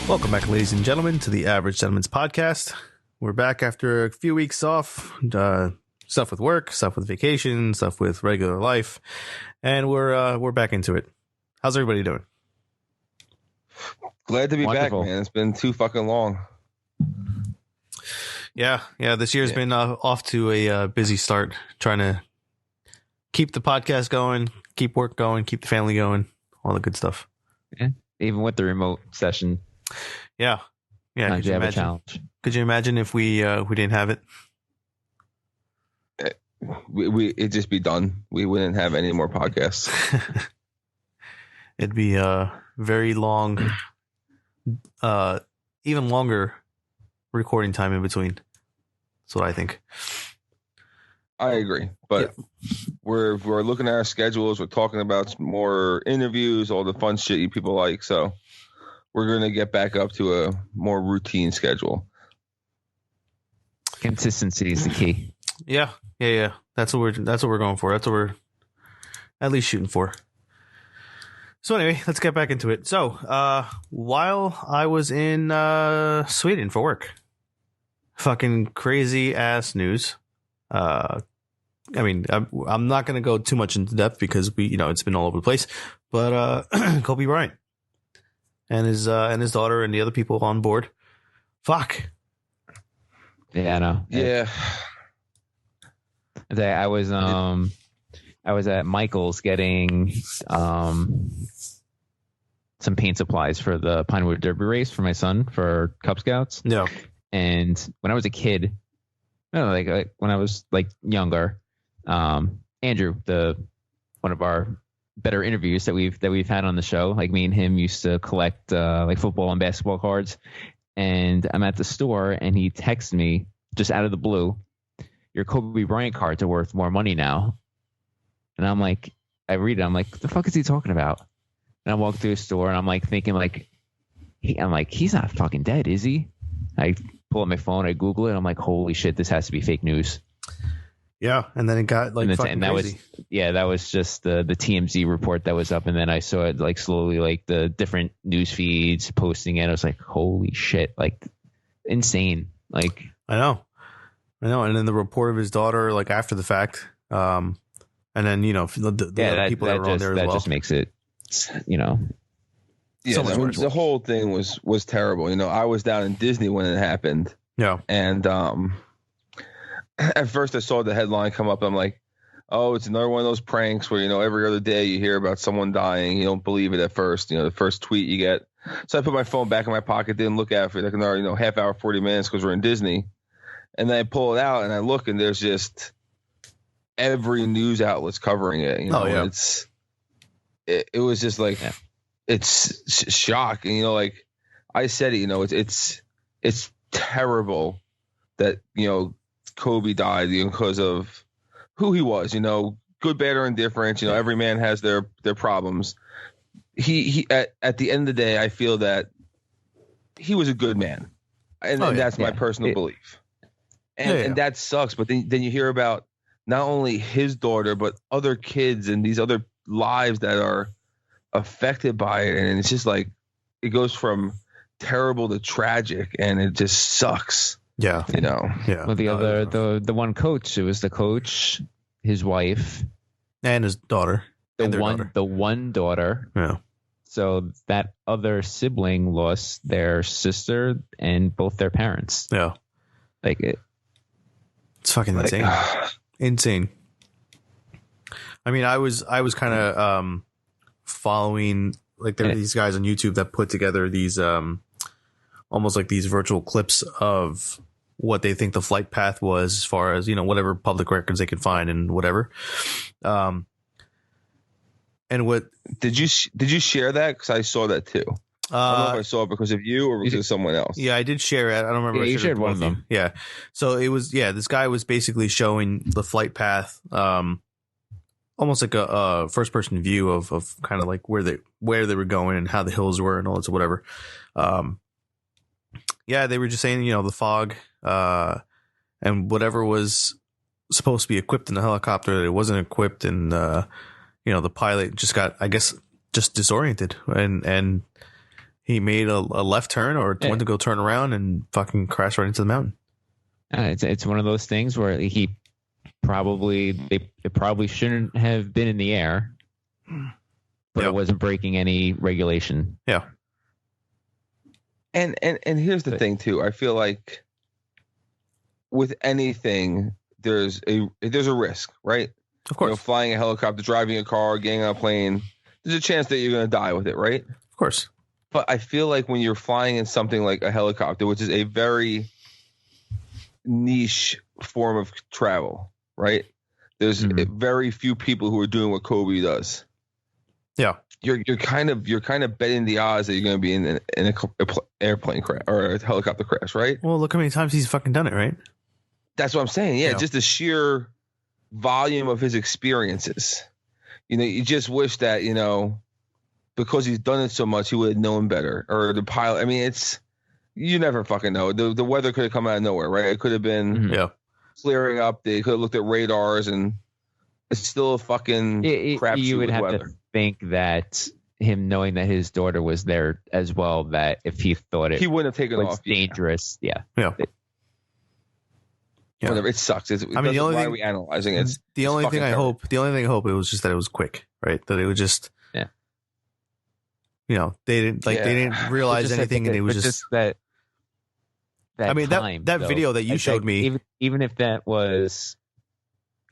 Welcome back, ladies and gentlemen, to the Average Gentleman's Podcast. We're back after a few weeks off. Stuff with work, stuff with vacation, stuff with regular life, and we're back into it. How's everybody doing? Glad to be Wonderful. back, man. It's been too fucking long. Yeah. This year's been off to a busy start, trying to keep the podcast going, keep work going, keep the family going, all the good stuff. Yeah, even with the remote session. Yeah. Could you have a imagine? challenge. Could you imagine if we didn't have it? It'd just be done. We wouldn't have any more podcasts. It'd be a very long, even longer recording time in between. That's what I think. I agree, but we're looking at our schedules. We're talking about more interviews, all the fun shit you people like. So we're going to get back up to a more routine schedule. Consistency is the key. Yeah. That's what we're going for. That's what we're at least shooting for. So anyway, let's get back into it. So, while I was in Sweden for work, fucking crazy ass news. I mean, I'm not going to go too much into depth because it's been all over the place. But Kobe Bryant and his daughter and the other people on board. Fuck. Yeah, I know. Yeah. I was at Michael's getting some paint supplies for the Pinewood Derby race for my son for Cub Scouts. No. And when I was a kid, like when I was like younger, Andrew, one of our better interviews that we've had on the show, like me and him used to collect like football and basketball cards. And I'm at the store and he texts me just out of the blue, your Kobe Bryant cards are worth more money now. And I'm like, I read it. I'm like, what the fuck is he talking about? And I walk through a store and I'm like thinking like, he's not fucking dead, is he? I pull up my phone, I Google it. I'm like, holy shit, this has to be fake news. Yeah. And then it got like fucking that crazy. That was just the TMZ report that was up. And then I saw it like slowly, like the different news feeds posting it. I was like, holy shit, like insane. Like, I know. And then the report of his daughter, like after the fact, and then the other people that were on there as well. That just makes it, Yeah, So much worse. the whole thing was terrible. I was down in Disney when it happened. Yeah. And at first I saw the headline come up. I'm like, oh, it's another one of those pranks where, every other day you hear about someone dying. You don't believe it at first, the first tweet you get. So I put my phone back in my pocket, didn't look at it for like another, half hour, 40 minutes because we're in Disney. And then I pull it out and I look and there's just every news outlet's covering it. It was just like, it's shock. And, like I said, it's terrible that, Kobe died because of who he was, good, bad, or indifferent. Every man has their problems. He at the end of the day, I feel that he was a good man. And that's my personal belief. And that sucks. But then you hear about not only his daughter, but other kids and these other lives that are affected by it. And it's just like, it goes from terrible to tragic and it just sucks. Yeah. Yeah. Well, the one coach, it was the coach, his wife, and his daughter. The one daughter. Yeah. So that other sibling lost their sister and both their parents. Yeah. Like it's fucking insane. Insane. I mean, I was kind of following like there are these guys on YouTube that put together these almost like these virtual clips of what they think the flight path was as far as, whatever public records they could find and whatever. And what did you share that? Because I saw that too. I don't know if I saw it because of you or because of someone else. Yeah, I did share it. I don't remember. Yeah, if I you shared one of both them. Yeah. So it was, this guy was basically showing the flight path, almost like a first person view of kind of like where they were going and how the hills were and all that, whatever. Yeah, they were just saying, the fog, and whatever was supposed to be equipped in the helicopter, it wasn't equipped, and the pilot just got, I guess, just disoriented, and he made a left turn or went to go turn around and fucking crashed right into the mountain. It's one of those things where it probably shouldn't have been in the air, but it wasn't breaking any regulation. Yeah. And here's the thing too. I feel like with anything, there's a risk, right? Of course. Flying a helicopter, driving a car, getting on a plane, there's a chance that you're going to die with it, right? Of course. But I feel like when you're flying in something like a helicopter, which is a very niche form of travel, right? There's very few people who are doing what Kobe does. Yeah. You're kind of betting the odds that you're going to be in an airplane crash or a helicopter crash, right? Well, look how many times he's fucking done it, right? That's what I'm saying. Yeah, just the sheer volume of his experiences. You just wish that, because he's done it so much, he would have known better. Or the pilot. I mean, you never fucking know. The weather could have come out of nowhere, right? It could have been clearing up. They could have looked at radars, and it's still a fucking crapshoot. You would have weather. to think that him knowing that his daughter was there as well, that if he thought he wouldn't have taken was off. dangerous. Yeah. Whatever. It sucks. The only thing, why are we analyzing it? The only thing I hope it was just that it was quick, right? That it was just, they didn't realize anything, and it was just that. I mean, time, that video that you showed me, even if that was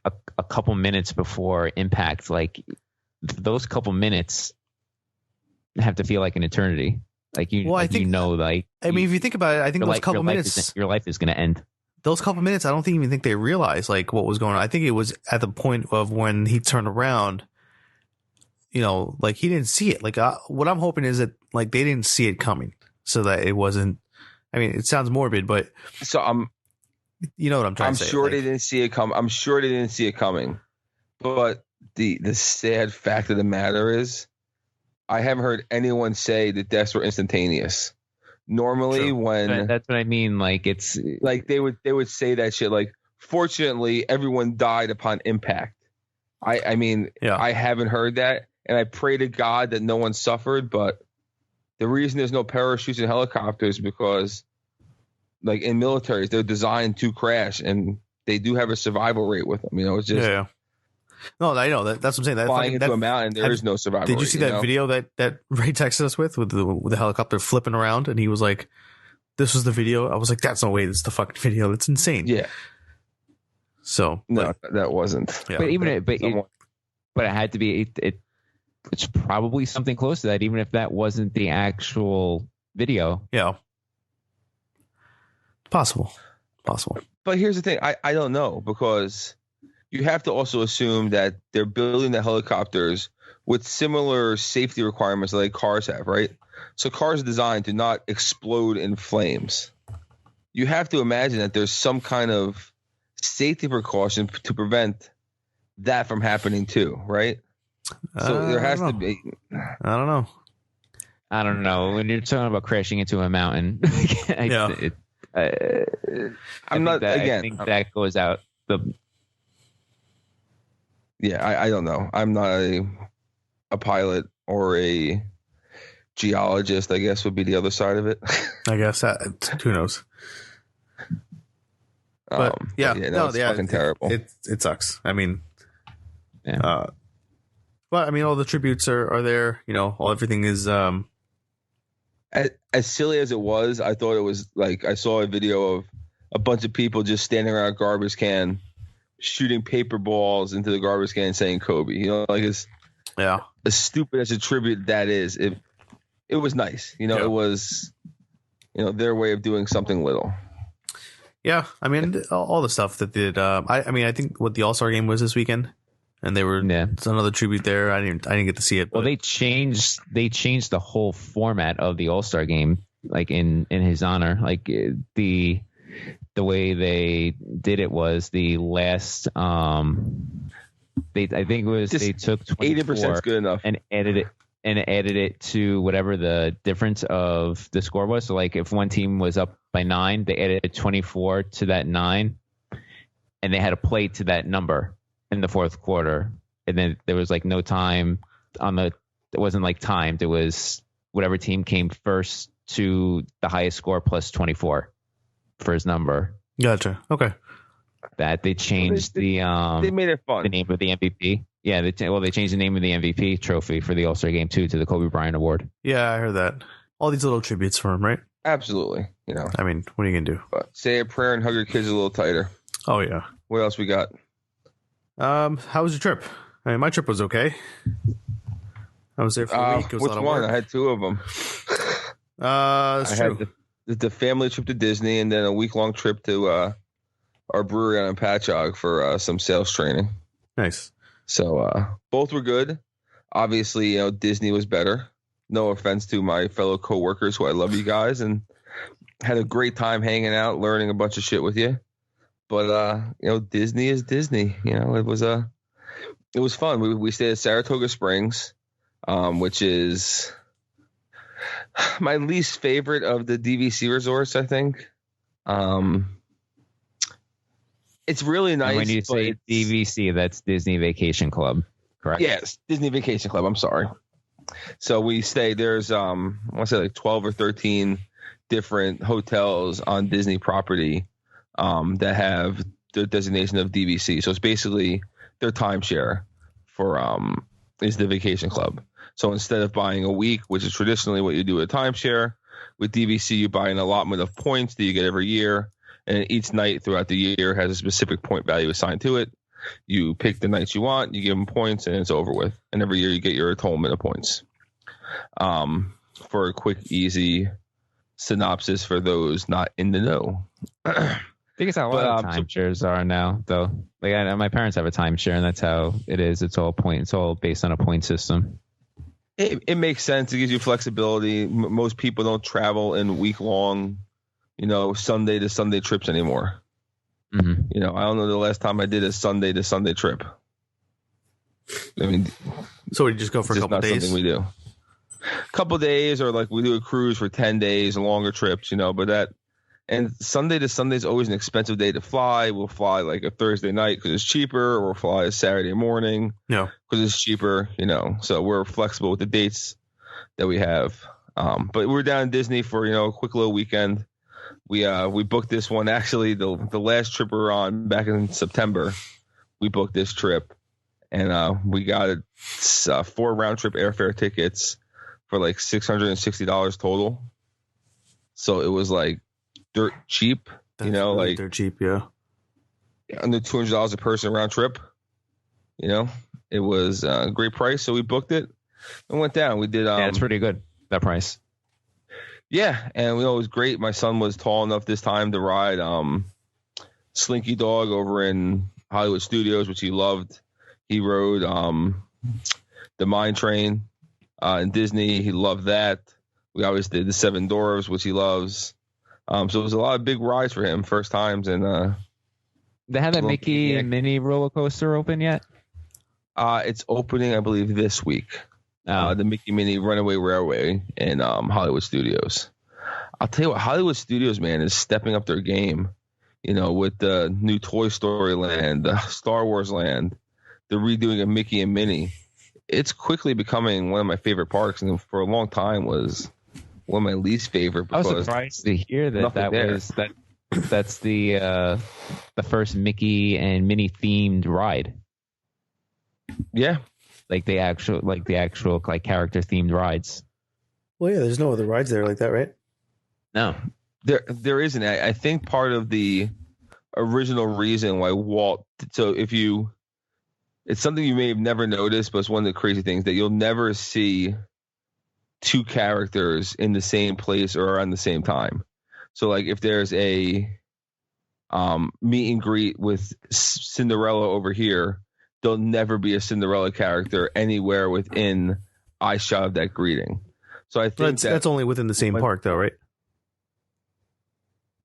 a couple minutes before impact, like those couple minutes have to feel like an eternity. Like if you think about it, I think those couple minutes, your life is going to end. Those couple minutes, I don't even think they realized like what was going on. I think it was at the point of when he turned around, like he didn't see it. Like what I'm hoping is that like they didn't see it coming, so that it wasn't. I mean, it sounds morbid, but you know what I'm trying to say. I'm sure they didn't see it come. I'm sure they didn't see it coming. But the sad fact of the matter is, I haven't heard anyone say that deaths were instantaneous. Normally, when that's what I mean. Like it's like they would say that shit. Like, fortunately, everyone died upon impact. I mean, I haven't heard that, and I pray to God that no one suffered. But the reason there's no parachutes in helicopters is because, like in militaries, they're designed to crash, and they do have a survival rate with them. It's just No, I know that's what I'm saying. That flying into a mountain, there is no survival. Did you see that video that Ray texted us with the helicopter flipping around, and he was like, "This was the video." I was like, "That's no way. This is the fucking video. That's insane." Yeah. So no, that wasn't. Yeah. But it had to be. It's probably something close to that, even if that wasn't the actual video. Yeah. Possible. But here's the thing. I don't know, because you have to also assume that they're building the helicopters with similar safety requirements like cars have, right? So cars are designed to not explode in flames. You have to imagine that there's some kind of safety precaution to prevent that from happening too, right? So there has to be. I don't know. When you're talking about crashing into a mountain, I think that goes out the. Yeah, I don't know. I'm not a pilot or a geologist, I guess, would be the other side of it. I guess who knows. But it's fucking terrible. It sucks. I mean, yeah. But I mean, all the tributes are there. Everything is. As silly as it was, I thought it was like I saw a video of a bunch of people just standing around a garbage can, shooting paper balls into the garbage can, saying Kobe. Like as stupid as a tribute that is, it was nice. It was, their way of doing something little. Yeah, I mean, all the stuff that did. I think what the All-Star game was this weekend. and they were Yeah. it's another tribute there. I didn't get to see it. But Well, they changed the whole format of the All-Star game, like in his honor. Like the way they did it was the last they took 80% is 24 good enough. and added it to whatever the difference of the score was. So like if one team was up by 9, they added 24 to that 9, and they had to play to that number in the fourth quarter. And then there was like no time it wasn't like timed. It was whatever team came first to the highest score plus 24 for his number. Gotcha. Okay. That they changed they made it fun. the name of the MVP. Yeah, they changed the name of the MVP trophy for the All-Star Game too to the Kobe Bryant Award. Yeah, I heard that. All these little tributes for him, right? Absolutely. I mean, what are you gonna do? But say a prayer and hug your kids a little tighter. Oh yeah. What else we got? How was your trip? I mean, my trip was okay. I was there for a week. It was Which a lot of one? work. I had 2 of them. That's I true. had the family trip to Disney and then a week-long trip to our brewery on Patchogue for some sales training. Nice. So both were good. Obviously, Disney was better. No offense to my fellow coworkers, who I love you guys, and had a great time hanging out, learning a bunch of shit with you. But Disney is Disney. It was fun. We stayed at Saratoga Springs, which is my least favorite of the DVC resorts, I think. It's really nice. And when you say DVC, that's Disney Vacation Club, correct? Yes, Disney Vacation Club. I'm sorry. So we stay. There's I want to say like 12 or 13 different hotels on Disney property that have the designation of DVC. So it's basically their timeshare for is the Vacation Club. So instead of buying a week, which is traditionally what you do with a timeshare, with DVC you buy an allotment of points that you get every year, and each night throughout the year has a specific point value assigned to it. You pick the nights you want, you give them points, and it's over with. And every year you get your atonement of points. For a quick, easy synopsis for those not in the know. I think it's how a lot of timeshares are now, though. Like my parents have a timeshare, and that's how it is. It's all based on a point system. It makes sense. It gives you flexibility. Most people don't travel in week-long, Sunday to Sunday trips anymore. Mm-hmm. I don't know the last time I did a Sunday to Sunday trip. I mean, so we just go for a couple days. Something we do. A couple days, or like we do a cruise for 10 days, longer trips, and Sunday to Sunday is always an expensive day to fly. We'll fly like a Thursday night because it's cheaper, or we'll fly a Saturday morning because it's cheaper, So we're flexible with the dates that we have. But we're down in Disney for a quick little weekend. We booked this one actually the last trip we were on back in September. We booked this trip, and we got 4 round trip airfare tickets for like $660 total. So it was like dirt cheap, That's really like dirt cheap, yeah. Under $200 a person round trip. It was a great price, so we booked it and went down. We did. Yeah, it's pretty good, that price. Yeah, and it was great. My son was tall enough this time to ride Slinky Dog over in Hollywood Studios, which he loved. He rode the Mine Train in Disney. He loved that. We always did the Seven Dwarfs, which he loves. So it was a lot of big rides for him, first times. And they have that Mickey and Minnie roller coaster open yet? It's opening, I believe, this week. The Mickey Minnie Runaway Railway in Hollywood Studios. I'll tell you what, Hollywood Studios, man, is stepping up their game. With the new Toy Story Land, the Star Wars Land, the redoing of Mickey and Minnie. It's quickly becoming one of my favorite parks, and for a long time was one of my least favorite. I was surprised to hear that's the first Mickey and Minnie themed ride. Yeah. Like the actual character themed rides. Well, yeah, there's no other rides there like that, right? No. There isn't. I think part of the original reason why Walt, so it's something you may have never noticed, but it's one of the crazy things that you'll never see 2 characters in the same place or around the same time. So like if there's a meet and greet with Cinderella over here, there'll never be a Cinderella character anywhere within eyeshot of that greeting. So I think That's only within the same park, though, right?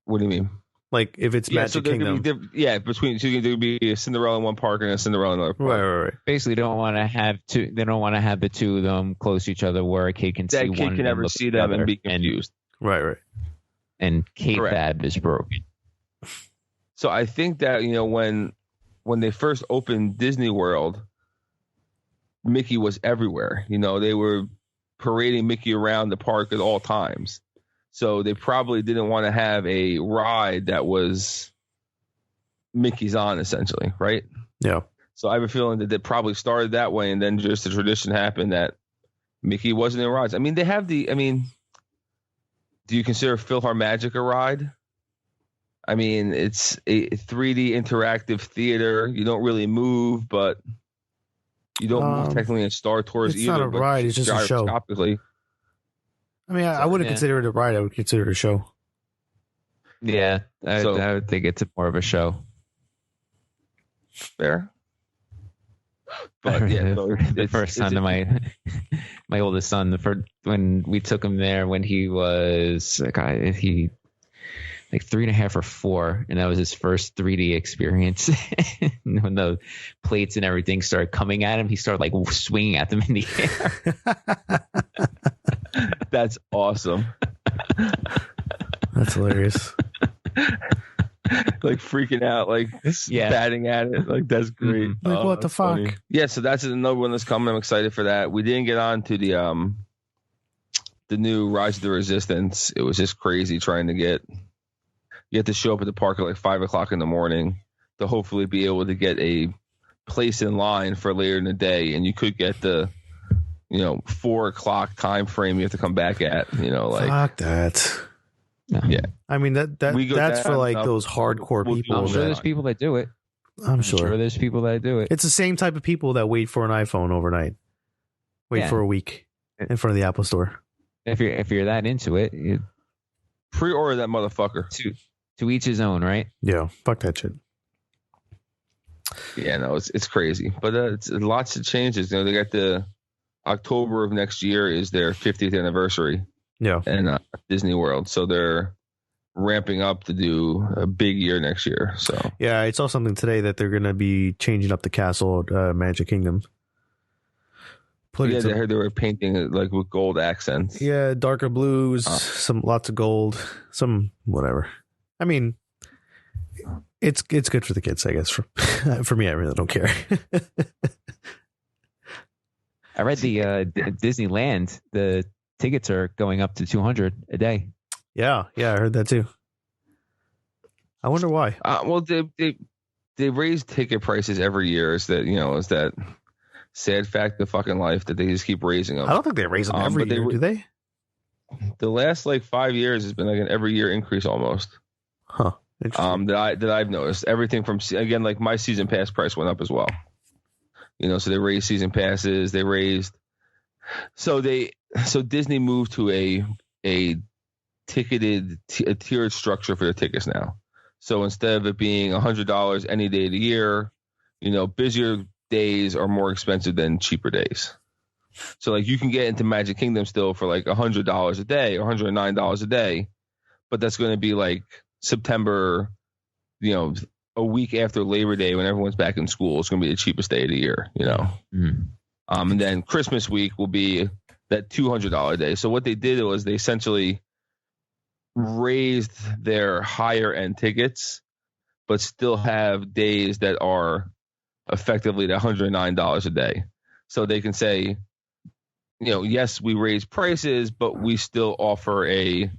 What do you mean? Like if it's Magic Kingdom, between so there could be a Cinderella in one park and a Cinderella in another park. Right. Basically, don't want to have two. They don't want to have the two of them close to each other, where a kid can see That one. kid can never see them and be confused. Right. And kayfabe is broken. So I think that when they first opened Disney World, Mickey was everywhere. They were parading Mickey around the park at all times. So they probably didn't want to have a ride that was Mickey's on, essentially, right? Yeah. So I have a feeling that they probably started that way, and then just the tradition happened that Mickey wasn't in rides. I mean, they have do you consider PhilharMagic a ride? I mean, it's a 3D interactive theater. You don't really move, but you don't move technically in Star Tours it's either. It's not a ride. It's just a show. I mean, I wouldn't consider it a ride. I would consider it a show. Yeah, I would think it's more of a show. Fair. But yeah, the first son of my oldest son, when we took him there when he was like 3.5 or 4, and that was his first 3D experience. When the plates and everything started coming at him, he started like swinging at them in the air. That's awesome. That's hilarious. Like freaking out, like batting at it. Like that's great. Mm-hmm. Like what the fuck? Funny. Yeah, so that's another one that's coming. I'm excited for that. We didn't get on to the new Rise of the Resistance. It was just crazy trying to get to show up at the park at like 5 o'clock in the morning to hopefully be able to get a place in line for later in the day, and you could get the 4 o'clock time frame you have to come back at. Fuck that. Yeah, I mean that's for like those hardcore people. I'm sure there's people that do it. I'm sure there's people that do it. It's the same type of people that wait for an iPhone overnight, wait for a week in front of the Apple Store. If you're that into it, you pre-order that motherfucker. To each his own, right? Yeah, fuck that shit. Yeah, no, it's crazy, but it's lots of changes. They got the October of next year is their 50th anniversary. Yeah, and Disney World, so they're ramping up to do a big year next year. So yeah, I saw something today that they're going to be changing up the castle at Magic Kingdom. I heard they were painting it like with gold accents. Yeah, darker blues, lots of gold, some whatever. I mean, it's good for the kids, I guess. For me, I really don't care. I read the Disneyland, the tickets are going up to $200 a day. Yeah, I heard that too. I wonder why. Well, they raise ticket prices every year. Is that sad fact of fucking life that they just keep raising them? I don't think they raise them every year, do they? The last 5 years has been like an every year increase almost. Huh. That I've noticed. Everything from again, like my season pass price went up as well. So they raised season passes. They raised. So Disney moved to a ticketed a tiered structure for their tickets now. So instead of it being $100 any day of the year, busier days are more expensive than cheaper days. So like you can get into Magic Kingdom still for like $100 a day or $109 a day, but that's going to be like September, a week after Labor Day when everyone's back in school. It's going to be the cheapest day of the year, Mm-hmm. And then Christmas week will be that $200 day. So what they did was they essentially raised their higher end tickets, but still have days that are effectively the $109 a day. So they can say, yes, we raise prices, but we still offer a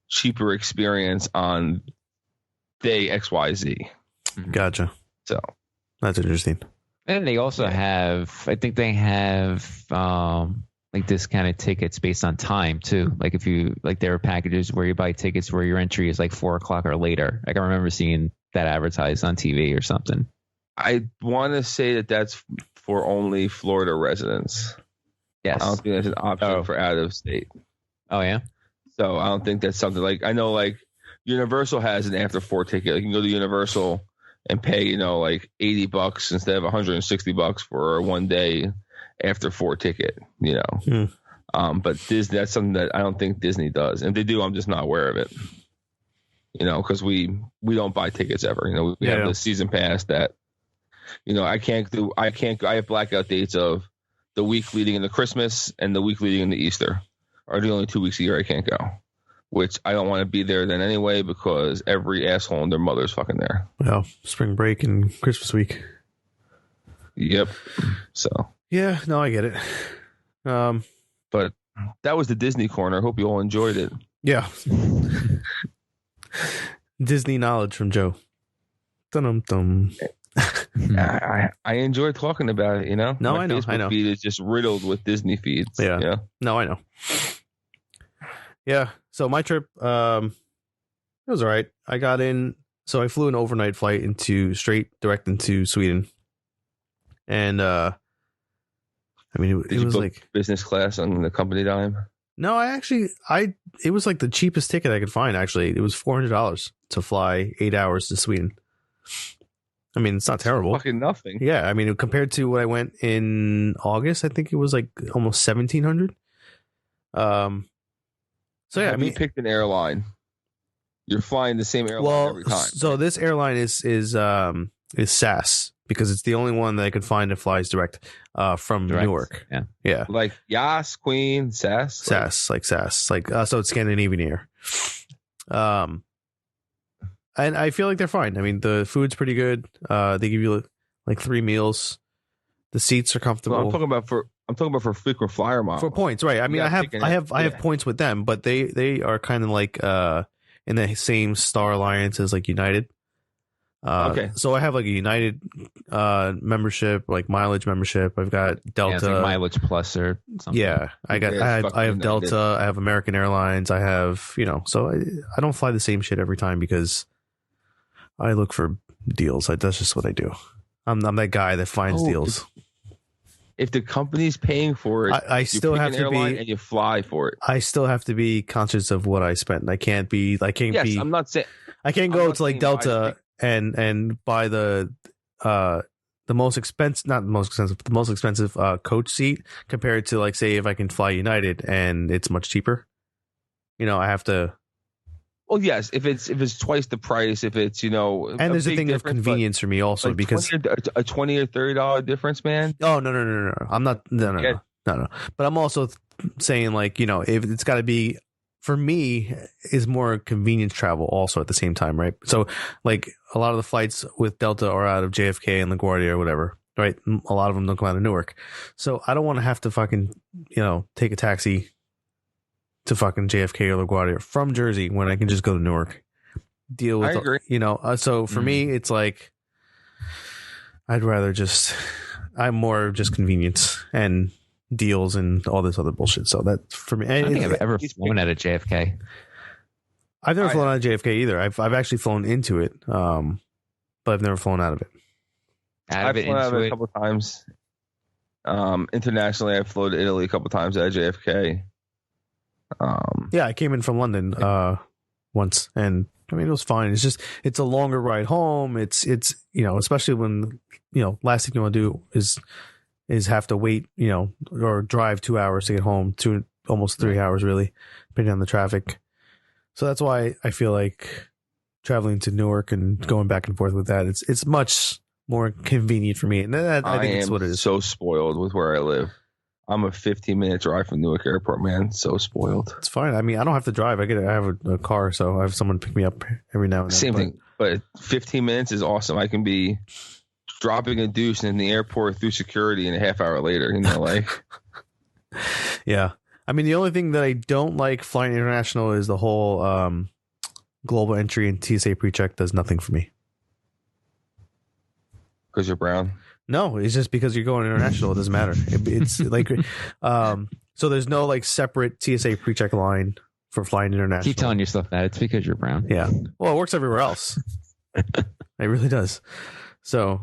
cheaper experience on day XYZ. Gotcha. So that's interesting. And they also have, I think they have like discounted tickets based on time too. Like if you there are packages where you buy tickets where your entry is like 4 o'clock or later. Like I remember seeing that advertised on TV or something. I want to say that that's for only Florida residents. Yes. I don't think that's an option for out of state. Oh yeah. So I don't think that's something I know Universal has an after 4 ticket. You can go to Universal and pay, like $80 instead of $160 for a 1 day after 4 ticket, But Disney, that's something that I don't think Disney does. And if they do, I'm just not aware of it. Because we don't buy tickets ever. We have the season pass that, I have blackout dates of the week leading into Christmas and the week leading into Easter are the only 2 weeks a year I can't go, which I don't want to be there then anyway, because every asshole and their mother's fucking there. Well, spring break and Christmas week. Yep. So. Yeah, no, I get it. But that was the Disney corner. Hope you all enjoyed it. Yeah. Disney knowledge from Joe. Dum-dum-dum. I enjoy talking about it, No, My I know. Facebook I know. feed is just riddled with Disney feeds. Yeah. No, I know. Yeah. So my trip, it was all right. I got in. So I flew an overnight flight direct into Sweden, and it was like business class on the company dime. No, it was like the cheapest ticket I could find. Actually, it was $400 to fly 8 hours to Sweden. I mean, it's not terrible. Fucking nothing. Yeah, I mean, compared to what I went in August, I think it was like almost $1,700. So yeah, you picked an airline. You're flying the same airline every time. So this airline is SAS, because it's the only one that I could find that flies direct from Newark. Yeah. Like Yas, Queen, SAS? SAS. So it's Scandinavian Air. And I feel like they're fine. I mean, the food's pretty good. They give you like 3 meals. The seats are comfortable. No, I'm talking about for frequent flyer miles. For points, right? I mean, I have points with them, but they are kind of like in the same Star Alliance as like United. Okay. So I have like a United membership, like mileage membership. I've got Delta, it's like Mileage Plus or something. Yeah, I have Delta. I have American Airlines. I have So I don't fly the same shit every time because I look for deals. That's just what I do. I'm that guy that finds deals. If the company's paying for it, I still have to be, and you fly for it. I still have to be conscious of what I spent. I can't be. I'm not saying. I can't go to like Delta and buy the most expensive, not the most expensive, but the most expensive coach seat compared to like say if I can fly United and it's much cheaper. I have to. Well, yes, if it's twice the price, if it's and there's a thing of convenience for me also, like because a $20 or $30 difference, man. Oh no! I'm not no. But I'm also saying like if it's got to be for me is more convenience travel also at the same time, right? So like a lot of the flights with Delta are out of JFK and LaGuardia or whatever, right? A lot of them don't come out of Newark, so I don't want to have to fucking take a taxi to fucking JFK or LaGuardia from Jersey when I can just go to Newark. Deal with, I agree. So for me, it's like I'd rather I'm more just convenience and deals and all this other bullshit. So that for me, I don't think I've ever flown out of JFK. I've never flown out of JFK either. I've actually flown into it, but I've never flown out of it. I've flown out of it a couple of times. Internationally, I've flown to Italy a couple of times out of JFK. Yeah, I came in from London once, and I mean it was fine. It's a longer ride home. It's especially when last thing you want to do is have to wait or drive 2 hours to get home, almost 3 hours really, depending on the traffic. So that's why I feel like traveling to Newark and going back and forth with that it's much more convenient for me, and I think it's what it is. So spoiled with where I live. I'm a 15-minute drive from Newark Airport, man. So spoiled. It's fine. I mean, I don't have to drive. I have a car, so I have someone pick me up every now and then. Same thing, but 15 minutes is awesome. I can be dropping a deuce in the airport through security and a half hour later. Yeah. I mean, the only thing that I don't like flying international is the whole global entry and TSA pre-check does nothing for me. Because you're brown. No, it's just because you're going international. It doesn't matter. It's like, so there's no like separate TSA pre-check line for flying international. Keep telling yourself that it's because you're brown. Yeah. Well, it works everywhere else. It really does. So,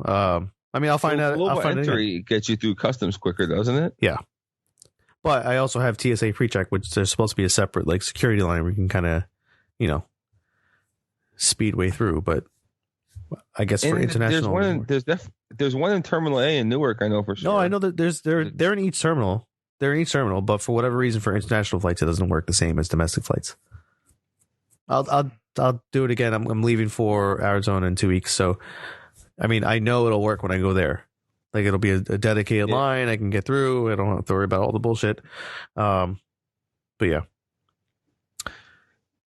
I mean, I'll find out. Global entry gets you through customs quicker, doesn't it? Yeah. But I also have TSA pre-check, which there's supposed to be a separate like security line where you can kind of, speed way through. But I guess for And international. there's one in Terminal A in Newark. I know for sure. No, I know that they're in each terminal. They're in each terminal, but for whatever reason, for international flights, it doesn't work the same as domestic flights. I'll do it again. I'm leaving for Arizona in 2 weeks, so I mean, I know it'll work when I go there. Like it'll be a dedicated line. I can get through. I don't have to worry about all the bullshit. But yeah.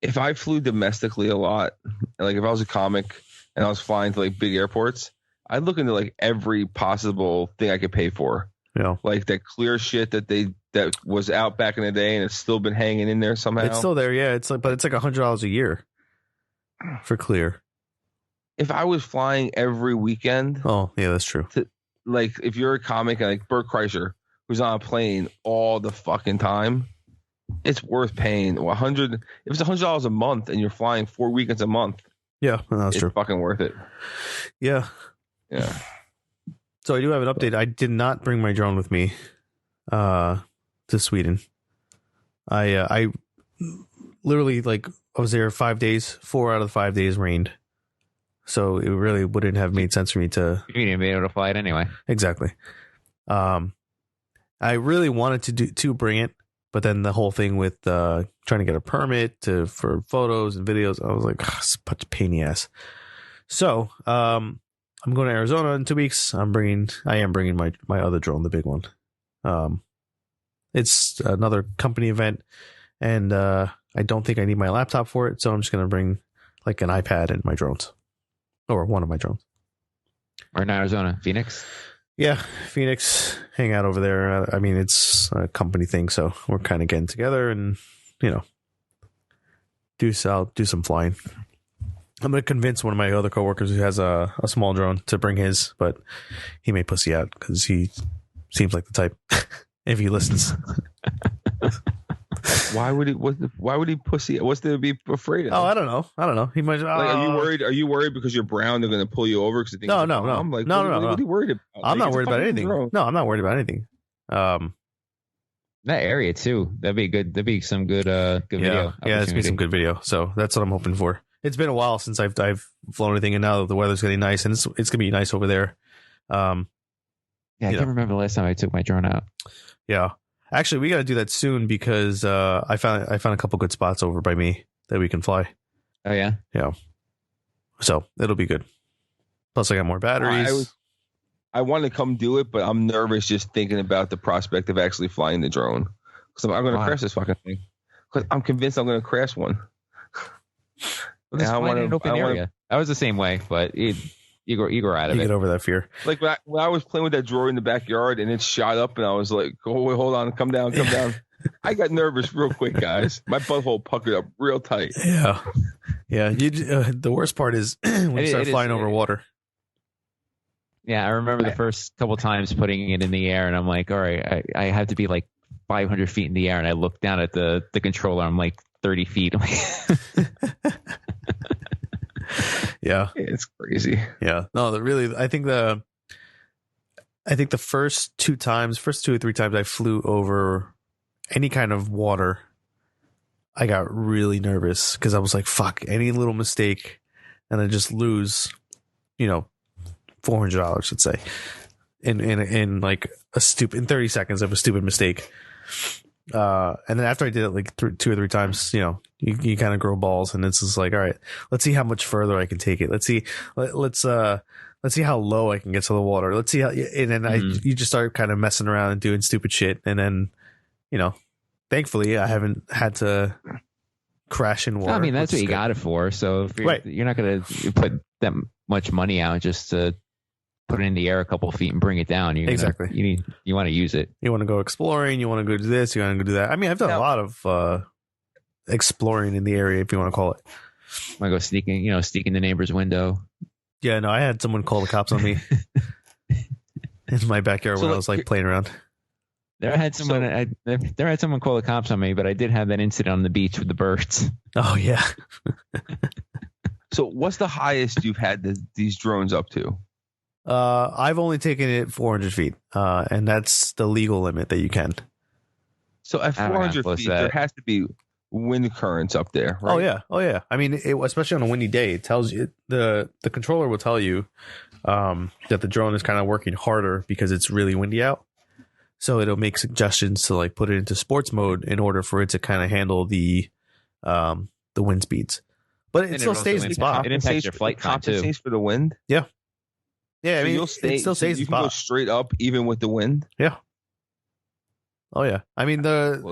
If I flew domestically a lot, like if I was a comic and I was flying to like big airports, I'd look into like every possible thing I could pay for. Yeah. Like that clear shit that was out back in the day and it's still been hanging in there somehow. It's still there, yeah. But it's like $100 a year for clear. If I was flying every weekend, oh yeah, that's true. Like if you're a comic and like Bert Kreischer, who's on a plane all the fucking time, it's worth paying $100. If it's $100 a month and you're flying 4 weekends a month, yeah, that's true. It's fucking worth it. Yeah. So I do have an update. I did not bring my drone with me to Sweden. I literally I was there 5 days. 4 out of the 5 days rained. So it really wouldn't have made sense for me to. You didn't be able to fly it anyway. Exactly. I really wanted to bring it, but then the whole thing with trying to get a permit for photos and videos, I was like, it's such a pain in the ass. So I'm going to Arizona in 2 weeks. I am bringing my other drone, the big one. It's another company event, and I don't think I need my laptop for it, so I'm just going to bring like an iPad and my drones. Or one of my drones. Or in Arizona, Phoenix? Yeah, Phoenix. Hang out over there. I mean, it's a company thing, so we're kind of getting together and, do some flying. I'm going to convince one of my other coworkers who has a small drone to bring his, but he may pussy out because he seems like the type if he listens. Why would he pussy? What's there to be afraid of? Oh, I don't know. He might. Are you worried? Are you worried because you're brown? They're going to pull you over because no. I'm like, no. What are you worried about? I'm not worried about anything. Drone. No, I'm not worried about anything. That area too. That'd be good. That'd be some good video. Yeah, it's be some good video. So that's what I'm hoping for. It's been a while since I've flown anything, and now that the weather's getting nice, and it's gonna be nice over there. I can't remember the last time I took my drone out. Yeah. Actually, we got to do that soon because I found a couple good spots over by me that we can fly. Oh yeah, yeah. So it'll be good. Plus, I got more batteries. I want to come do it, but I'm nervous just thinking about the prospect of actually flying the drone because I'm going to crash this fucking thing. Because I'm convinced I'm going to crash one. Well, just fly in an open area. I was the same way, but you grow out of it. You get over that fear. Like when I was playing with that drawer in the backyard and it shot up and I was like, oh, wait, hold on, come down. I got nervous real quick, guys. My butthole puckered up real tight. Yeah. Yeah. The worst part is when you start flying over water. Yeah, I remember the first couple times putting it in the air and I'm like, all right, I have to be like 500 feet in the air. And I look down at the controller. I'm like 30 feet. I'm like, yeah, it's crazy. Yeah, no, I think the first 2 or 3 times I flew over any kind of water, I got really nervous because I was like, fuck, any little mistake and I just lose, $400, let's say, in like in 30 seconds of a stupid mistake. And then after I did it like 2 or 3 times, you kind of grow balls, and it's just like, all right, let's see how much further I can take it. Let's see how low I can get to the water. Let's see how, and then you just start kind of messing around and doing stupid shit, and then, thankfully I haven't had to crash in water. I mean, that's what you got it for. So if you're not going to put that much money out just to put it in the air a couple of feet and bring it down. Exactly. You want to use it. You want to go exploring. You want to go do this. You want to go do that. I mean, I've done a lot of exploring in the area, if you want to call it. Want to go sneak in the neighbor's window. Yeah, no, I had someone call the cops on me in my backyard when I was like playing around. There had someone call the cops on me, but I did have that incident on the beach with the birds. Oh yeah. So what's the highest you've had these drones up to? I've only taken it 400 feet, and that's the legal limit that you can. So at 400 feet, there has to be wind currents up there. Right? Oh yeah. I mean, especially on a windy day, it tells you the controller will tell you that the drone is kind of working harder because it's really windy out. So it'll make suggestions to like put it into sports mode in order for it to kind of handle the wind speeds. But it still stays in spot. It impacts your flight time too. Compensates for the wind. Yeah, I So mean, you'll stay. it still stays you in can go spot. straight up even with the wind. Oh yeah, I mean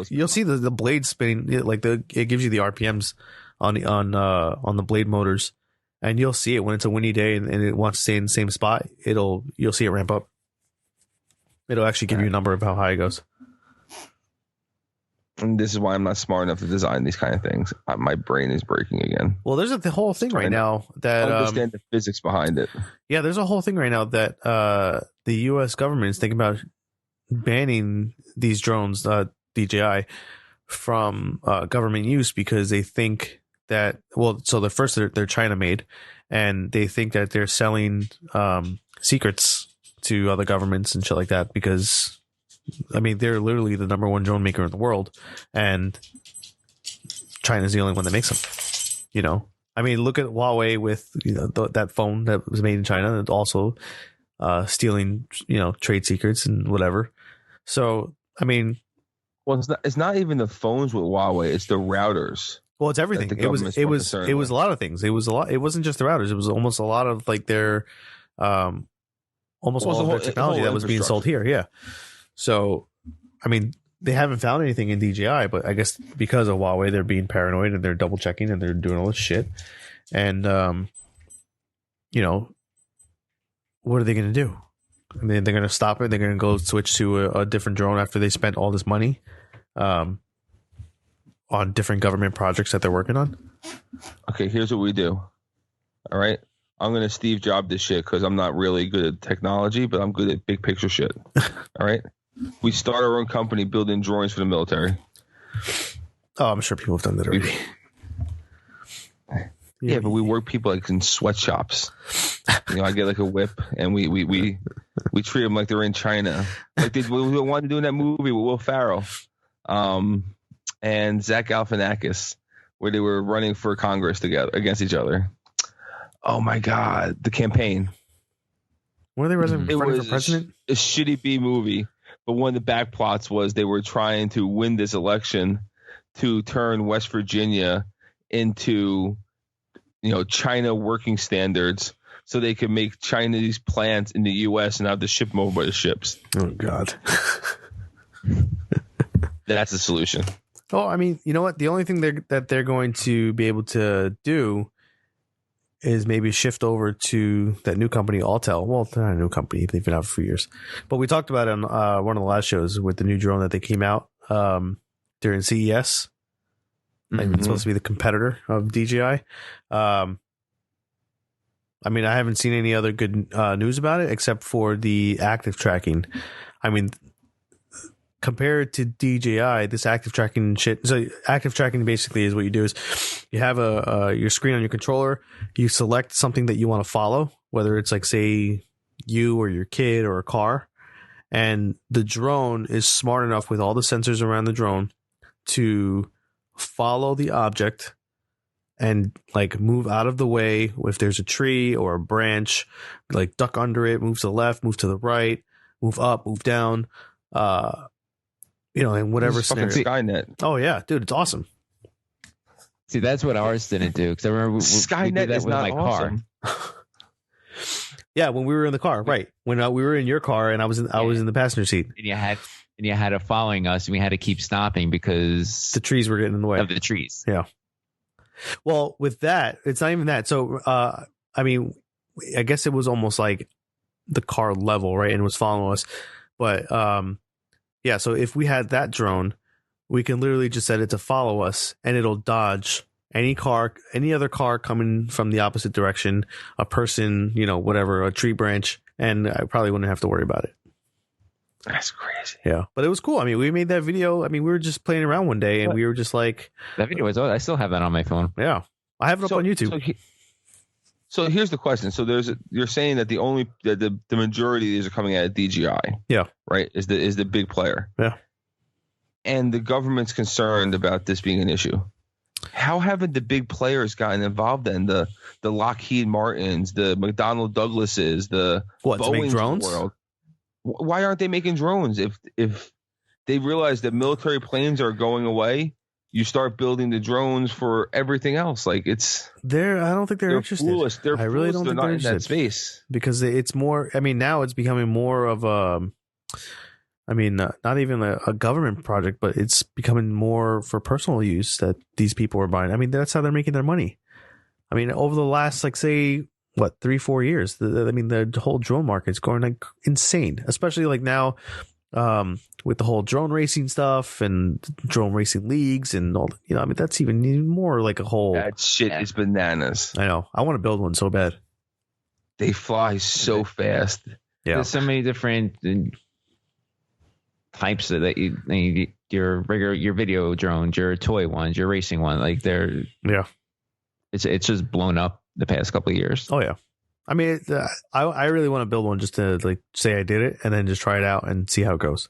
you'll see the blade spinning, like it gives you the RPMs on the blade motors, and you'll see it when it's a windy day and it wants to stay in the same spot. You'll see it ramp up. It'll actually give you a number of how high it goes. And this is why I'm not smart enough to design these kind of things. My brain is breaking again. Well, there's the whole thing right now that Understand the physics behind it. yeah, there's a whole thing right now that the U.S. government is thinking about banning these drones, DJI, from government use because they think that so the first they're China made, and they think that they're selling secrets to other governments and shit like that because. I mean, they're literally the number one drone maker in the world, and China's the only one that makes them. You know, I mean, look at Huawei with that phone that was made in China and also stealing trade secrets and whatever. So, I mean, well, it's not even the phones with Huawei; it's the routers. Well, it's everything. It was a lot of things. It was a lot. It wasn't just the routers. It was almost a lot of like their almost all of their technology that was being sold here. Yeah. So, I mean, they haven't found anything in DJI, but I guess because of Huawei, they're being paranoid and they're double checking and they're doing all this shit. And, what are they going to do? I mean, they're going to stop it. They're going to go switch to a different drone after they spent all this money on different government projects that they're working on. Okay, here's what we do. All right. I'm going to Steve Jobs this shit because I'm not really good at technology, but I'm good at big picture shit. All right. We start our own company building drones for the military. Oh, I'm sure people have done that already. Yeah, but we work people like in sweatshops. I get like a whip, and we treat them like they're in China, like we wanted to do in that movie with Will Ferrell, and Zach Galifianakis, where they were running for Congress together against each other. Oh my God, the campaign. Were they running for president? A shitty B movie. But one of the back plots was they were trying to win this election to turn West Virginia into, China working standards so they could make Chinese plants in the U.S. and have to ship them over by the ships. Oh, God. That's the solution. Oh, I mean, you know what? The only thing that they're going to be able to do is maybe shift over to that new company, Autel. Well, they're not a new company. They've been out for a few years. But we talked about it on one of the last shows with the new drone that they came out during CES. Like, it's supposed to be the competitor of DJI. I mean, I haven't seen any other good news about it except for the active tracking. I mean, compared to DJI, this active tracking shit. So active tracking basically is what you do is you have your screen on your controller. You select something that you want to follow, whether it's like, say, you or your kid or a car. And the drone is smart enough with all the sensors around the drone to follow the object and like move out of the way if there's a tree or a branch, like duck under it, move to the left, move to the right, move up, move down. In whatever scenario. Skynet. Oh yeah, dude, it's awesome. See, that's what ours didn't do because I remember Skynet we did that is with not my awesome. car. Yeah, when we were in the car, right? When we were in your car and I was in the passenger seat, and you had it following us, and we had to keep stopping because the trees were getting in the way of the trees. Yeah. Well, with that, it's not even that. So, I mean, I guess it was almost like the car level, right? And it was following us, but yeah, so if we had that drone, we can literally just set it to follow us and it'll dodge any other car coming from the opposite direction, a person, whatever, a tree branch, and I probably wouldn't have to worry about it. That's crazy. Yeah, but it was cool. I mean, we made that video. I mean, we were just playing around one day and we were just like... That video was... I still have that on my phone. Yeah. I have it up on YouTube. So here's the question. So you're saying that the majority of these are coming out of DJI. Yeah. Right? Is the big player. Yeah. and the government's concerned about this being an issue. How haven't the big players gotten involved then? The Lockheed Martins, the McDonnell Douglases, the What, to make Boeings of drones? the world. Why aren't they making drones? If they realize that military planes are going away, you start building the drones for everything else. Like I don't think they're interested. Foolish. They're I really foolish. don't They're think not they're in that interested. space. Because it's more, I mean, now it's becoming more of not even a government project, but it's becoming more for personal use that these people are buying. I mean, that's how they're making their money. I mean, over the last, like, say, 3-4 years, the whole drone market's going like insane, especially like now with the whole drone racing stuff and drone racing leagues and all, I mean, that's even more like a whole. That shit is bananas. I know. I want to build one so bad. They fly so fast. Yeah. There's so many different types of that. Your video drones, your toy ones, your racing one. Like it's just blown up the past couple of years. Oh yeah. I mean, I really want to build one just to like say I did it and then just try it out and see how it goes.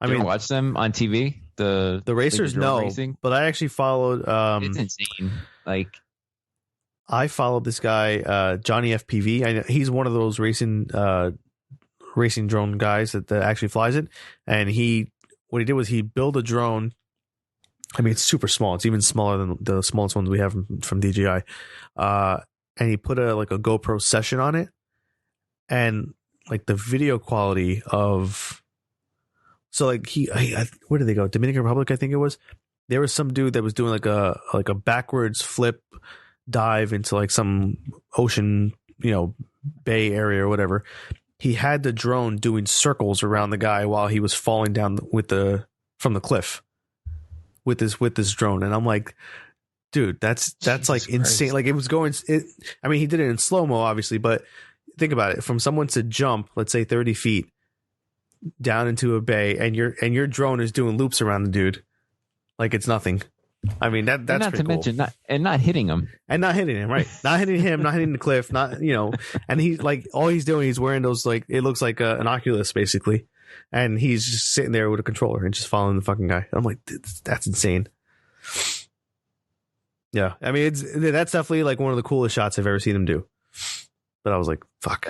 I mean, watch them on TV. The racers, no, racing. But I actually followed. It's insane. Like I followed this guy, Johnny FPV. He's one of those racing drone guys that actually flies it. And what he did was he built a drone. I mean, it's super small. It's even smaller than the smallest ones we have from DJI. And he put a GoPro session on it, and like the video quality of, so like where did they go? Dominican Republic, I think it was. There was some dude that was doing like a backwards flip dive into like some ocean, bay area or whatever. He had the drone doing circles around the guy while he was falling down from the cliff with this drone, and I'm like, dude, that's Jesus like insane. Christ. Like it was going. I mean, he did it in slow mo, obviously, but think about it: from someone to jump, let's say 30 feet down into a bay, and your drone is doing loops around the dude, like it's nothing. I mean, that's not pretty to cool. mention not hitting him and not hitting him, right? Not hitting him, not hitting the cliff, not And he's like, all he's doing, he's wearing those like it looks like an Oculus basically, and he's just sitting there with a controller and just following the fucking guy. I'm like, that's insane. Yeah, I mean, that's definitely like one of the coolest shots I've ever seen him do. But I was like, fuck.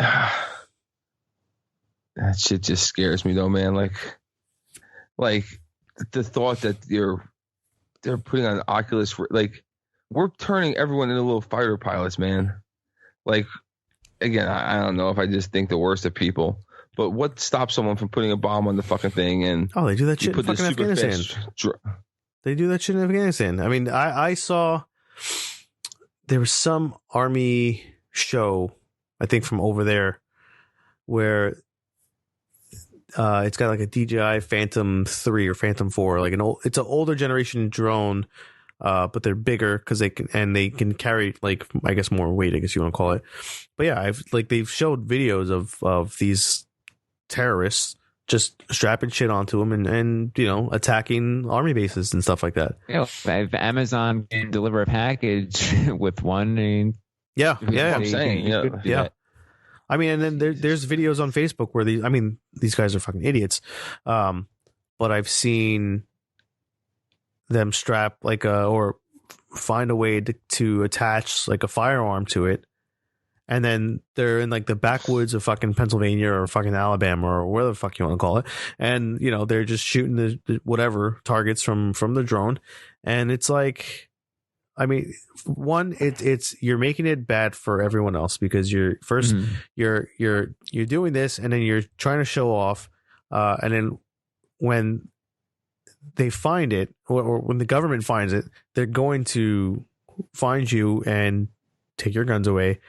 That shit just scares me though, man. Like the thought that they're putting on Oculus, like we're turning everyone into little fighter pilots, man. Like, again, I don't know if I just think the worst of people, but what stops someone from putting a bomb on the fucking thing? And oh, they do that shit in fucking Afghanistan. They do that shit in Afghanistan. I mean, I saw there was some army show, I think from over there, where it's got like a DJI Phantom 3 or Phantom 4, like it's an older generation drone, but they're bigger because they can carry like, I guess, more weight, I guess you want to call it. But yeah, they've showed videos of these terrorists just strapping shit onto them and attacking army bases and stuff like that. If Amazon can deliver a package with one, yeah, I'm saying, yeah. I mean, and then there's videos on Facebook where these guys are fucking idiots. But I've seen them strap or find a way to attach like a firearm to it. And then they're in like the backwoods of fucking Pennsylvania or fucking Alabama or whatever the fuck you want to call it. And, they're just shooting the whatever targets from the drone. And it's like, I mean, one, it's you're making it bad for everyone else because you're first you're doing this and then you're trying to show off, and then when they find it or when the government finds it, they're going to find you and take your guns away,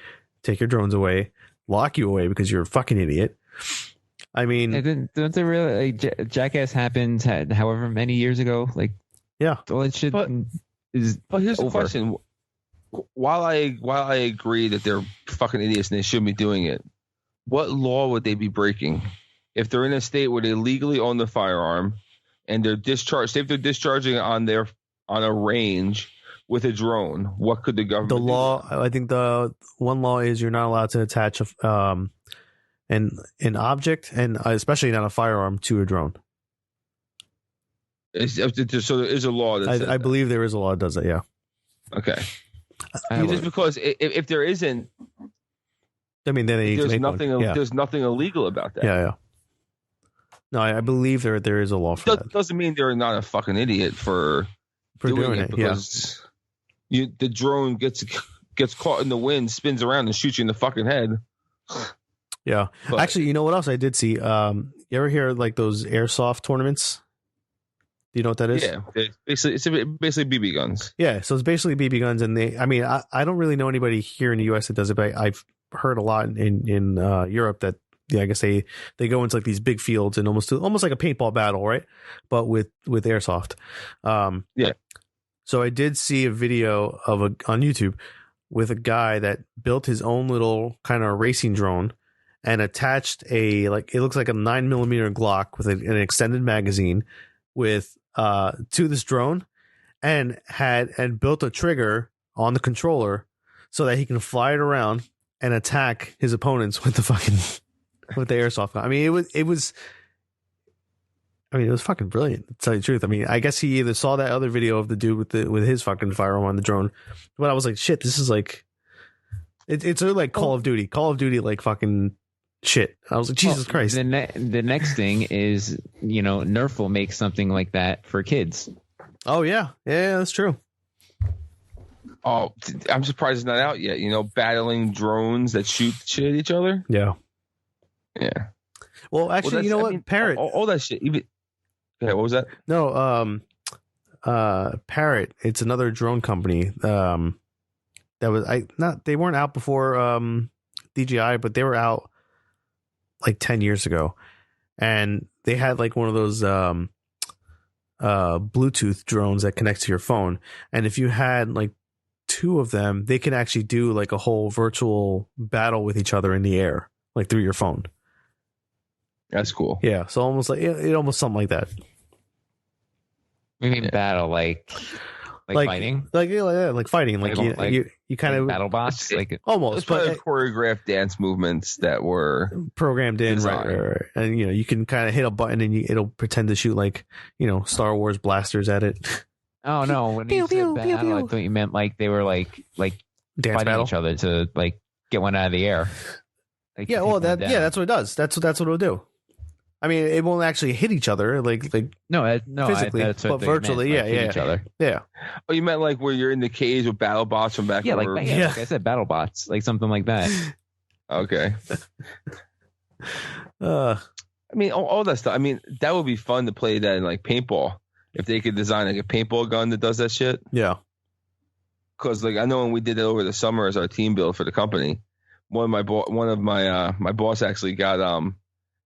take your drones away, lock you away because you're a fucking idiot. I mean, don't they really Jackass happened however many years ago? Like, yeah, all that shit. But here's the question: while I agree that they're fucking idiots and they shouldn't be doing it, what law would they be breaking if they're in a state where they legally own the firearm and they're discharged? Say if they're discharging on a range with a drone, what could the government? The law, I think the one law is you're not allowed to attach an object, and especially not a firearm, to a drone. So there is a law that says I believe there is a law that does that. Yeah. okay. Just because if there isn't, I mean, then they need to make nothing. one. Yeah. There's nothing illegal about that. Yeah. No, I believe there is a law for that. Doesn't mean they're not a fucking idiot for doing it because the drone gets caught in the wind, spins around, and shoots you in the fucking head. Yeah. But, actually, you know what else I did see? You ever hear like those airsoft tournaments? Do you know what that is? Yeah, it's basically BB guns. Yeah, so it's basically BB guns, and I don't really know anybody here in the U.S. that does it, but I've heard a lot in Europe that I guess they go into like these big fields and almost like a paintball battle, right? But with airsoft. Yeah. So I did see a video on YouTube with a guy that built his own little kind of racing drone and attached it looks like a 9mm Glock with an extended magazine with to this drone and built a trigger on the controller so that he can fly it around and attack his opponents with the airsoft gun. I mean, it was fucking brilliant, to tell you the truth. I mean, I guess he either saw that other video of the dude with his fucking firearm on the drone, but I was like, shit, this is like it's sort of like Call of Duty like fucking shit. I was like, Jesus Christ. The next thing is, Nerf will make something like that for kids. Oh yeah, that's true. Oh, I'm surprised it's not out yet. Battling drones that shoot shit at each other. Yeah. Well, actually, you know what? I mean, Parrot. All that shit. Even. Okay, what was that? No, Parrot. It's another drone company. That was they weren't out before DJI, but they were out like 10 years ago, and they had like one of those Bluetooth drones that connects to your phone, and if you had like 2 of them, they can actually do like a whole virtual battle with each other in the air, like through your phone. That's cool. Yeah, so almost like it almost something like that. You mean battle like fighting? Like fighting, like you kind of battle bots, like almost, it's probably choreographed dance movements that were programmed in, right. And you can kind of hit a button and it'll pretend to shoot like Star Wars blasters at it. Oh no! When you said battle, I thought you meant like they were like dance fighting battle? each other to like get one out of the air. Like, that's what it does. That's what it'll do. I mean, it won't actually hit each other, like no, physically, but virtually, each other. Yeah. Oh, you meant like where you're in the cage with battle bots from back? Like I said, battle bots, like something like that. Okay. I mean, all that stuff. I mean, that would be fun to play that in like paintball if they could design like a paintball gun that does that shit. Yeah. Because like I know when we did it over the summer as our team build for the company, one of my boss actually got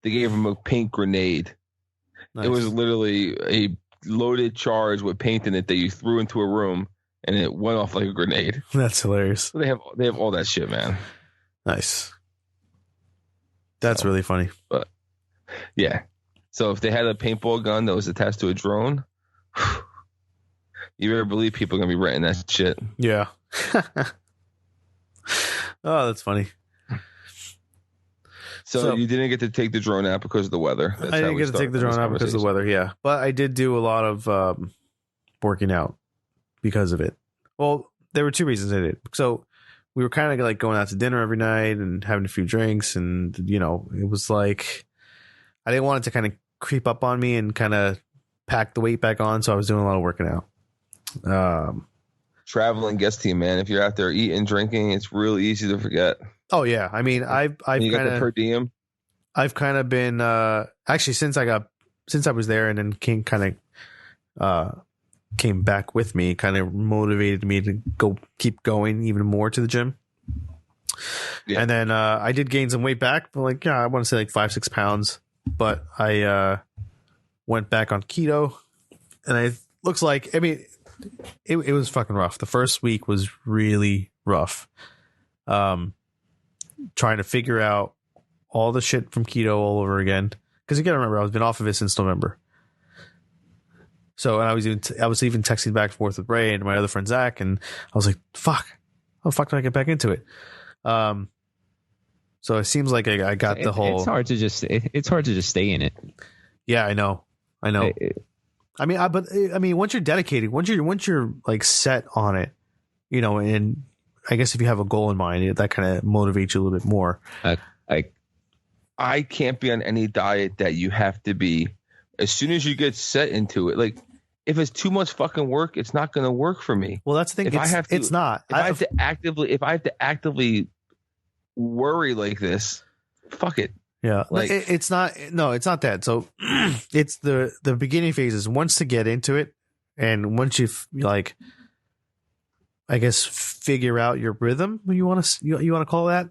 they gave him a paint grenade. Nice. It was literally a loaded charge with paint in it that you threw into a room and it went off like a grenade. That's hilarious. So they have all that shit, man. Nice. That's really funny. But yeah. So if they had a paintball gun that was attached to a drone, you ever believe people are gonna be renting that shit? Yeah. Oh, that's funny. So you didn't get to take the drone out because of the weather. I didn't get to take the drone out because of the weather, yeah. But I did do a lot of working out because of it. Well, there were 2 reasons I did. So we were kind of like going out to dinner every night and having a few drinks. And, it was like I didn't want it to kind of creep up on me and kind of pack the weight back on. So I was doing a lot of working out. Traveling gets to you, man. If you're out there eating, drinking, it's real easy to forget. Oh yeah, I mean, I've kind of per diem. I've kind of been actually since I was there and then came back with me, kind of motivated me to keep going even more to the gym. Yeah. And then I did gain some weight back, but I want to say like 5-6 pounds. But I went back on keto, and it looks like it was fucking rough. The first week was really rough. Trying to figure out all the shit from keto all over again. Because you gotta remember, I've been off of it since November. So, and I was even texting back and forth with Ray and my other friend Zach, and I was like, "Fuck, how the fuck do I get back into it?" So it seems like I got the whole. It's hard to just stay in it. Yeah, I know. I mean, once you're dedicated, once you're like set on it, and I guess if you have a goal in mind, that kind of motivates you a little bit more. I can't be on any diet that you have to be as soon as you get set into it. Like, if it's too much fucking work, it's not going to work for me. Well, that's the thing. It's not. If I have to actively worry like this, fuck it. Yeah, like it's not. No, it's not that. So it's the beginning phases. Once to get into it, and once you like, I guess, figure out your rhythm, you want to call it that,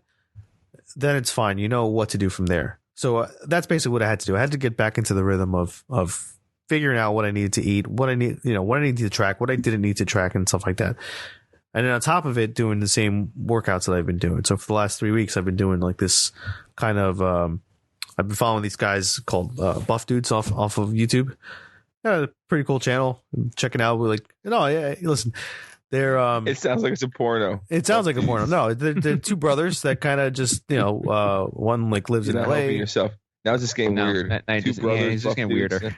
then it's fine. You know what to do from there. So that's basically what I had to do. I had to get back into the rhythm of figuring out what I needed to eat, what I needed to track, what I didn't need to track, and stuff like that. And then on top of it, doing the same workouts that I've been doing. So for the last 3 weeks, I've been doing like this kind of. I've been following these guys called Buff Dudes off of YouTube. Yeah, pretty cool channel. I'm checking out. We're like, yeah. Listen, they're. It sounds like it's a porno. It sounds like a porno. No, they're two brothers that kind of just one like lives You're in not LA. Helping yourself. Now it's just getting weird. He's just getting weirder.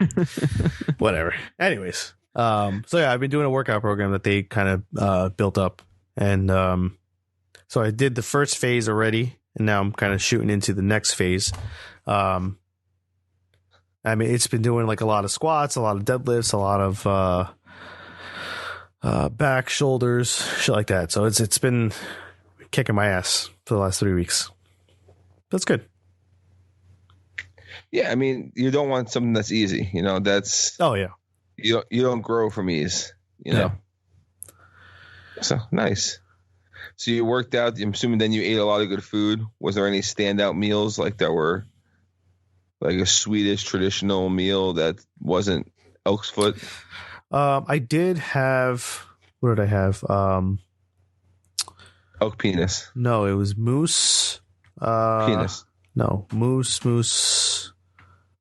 Whatever. Anyways, so yeah, I've been doing a workout program that they kind of built up, and so I did the first phase already, and now I'm kind of shooting into the next phase. I mean, it's been doing like a lot of squats, a lot of deadlifts, a lot of back, shoulders, shit like that. So it's been kicking my ass for the last 3 weeks. That's good. Yeah, I mean, you don't want something that's easy. That's oh yeah. You don't grow from ease. Yeah. So nice. So you worked out. I'm assuming then you ate a lot of good food. Was there any standout meals like that were like a Swedish traditional meal that wasn't elk's foot? I did have. What did I have? Elk penis. No, it was moose. Penis. No, moose.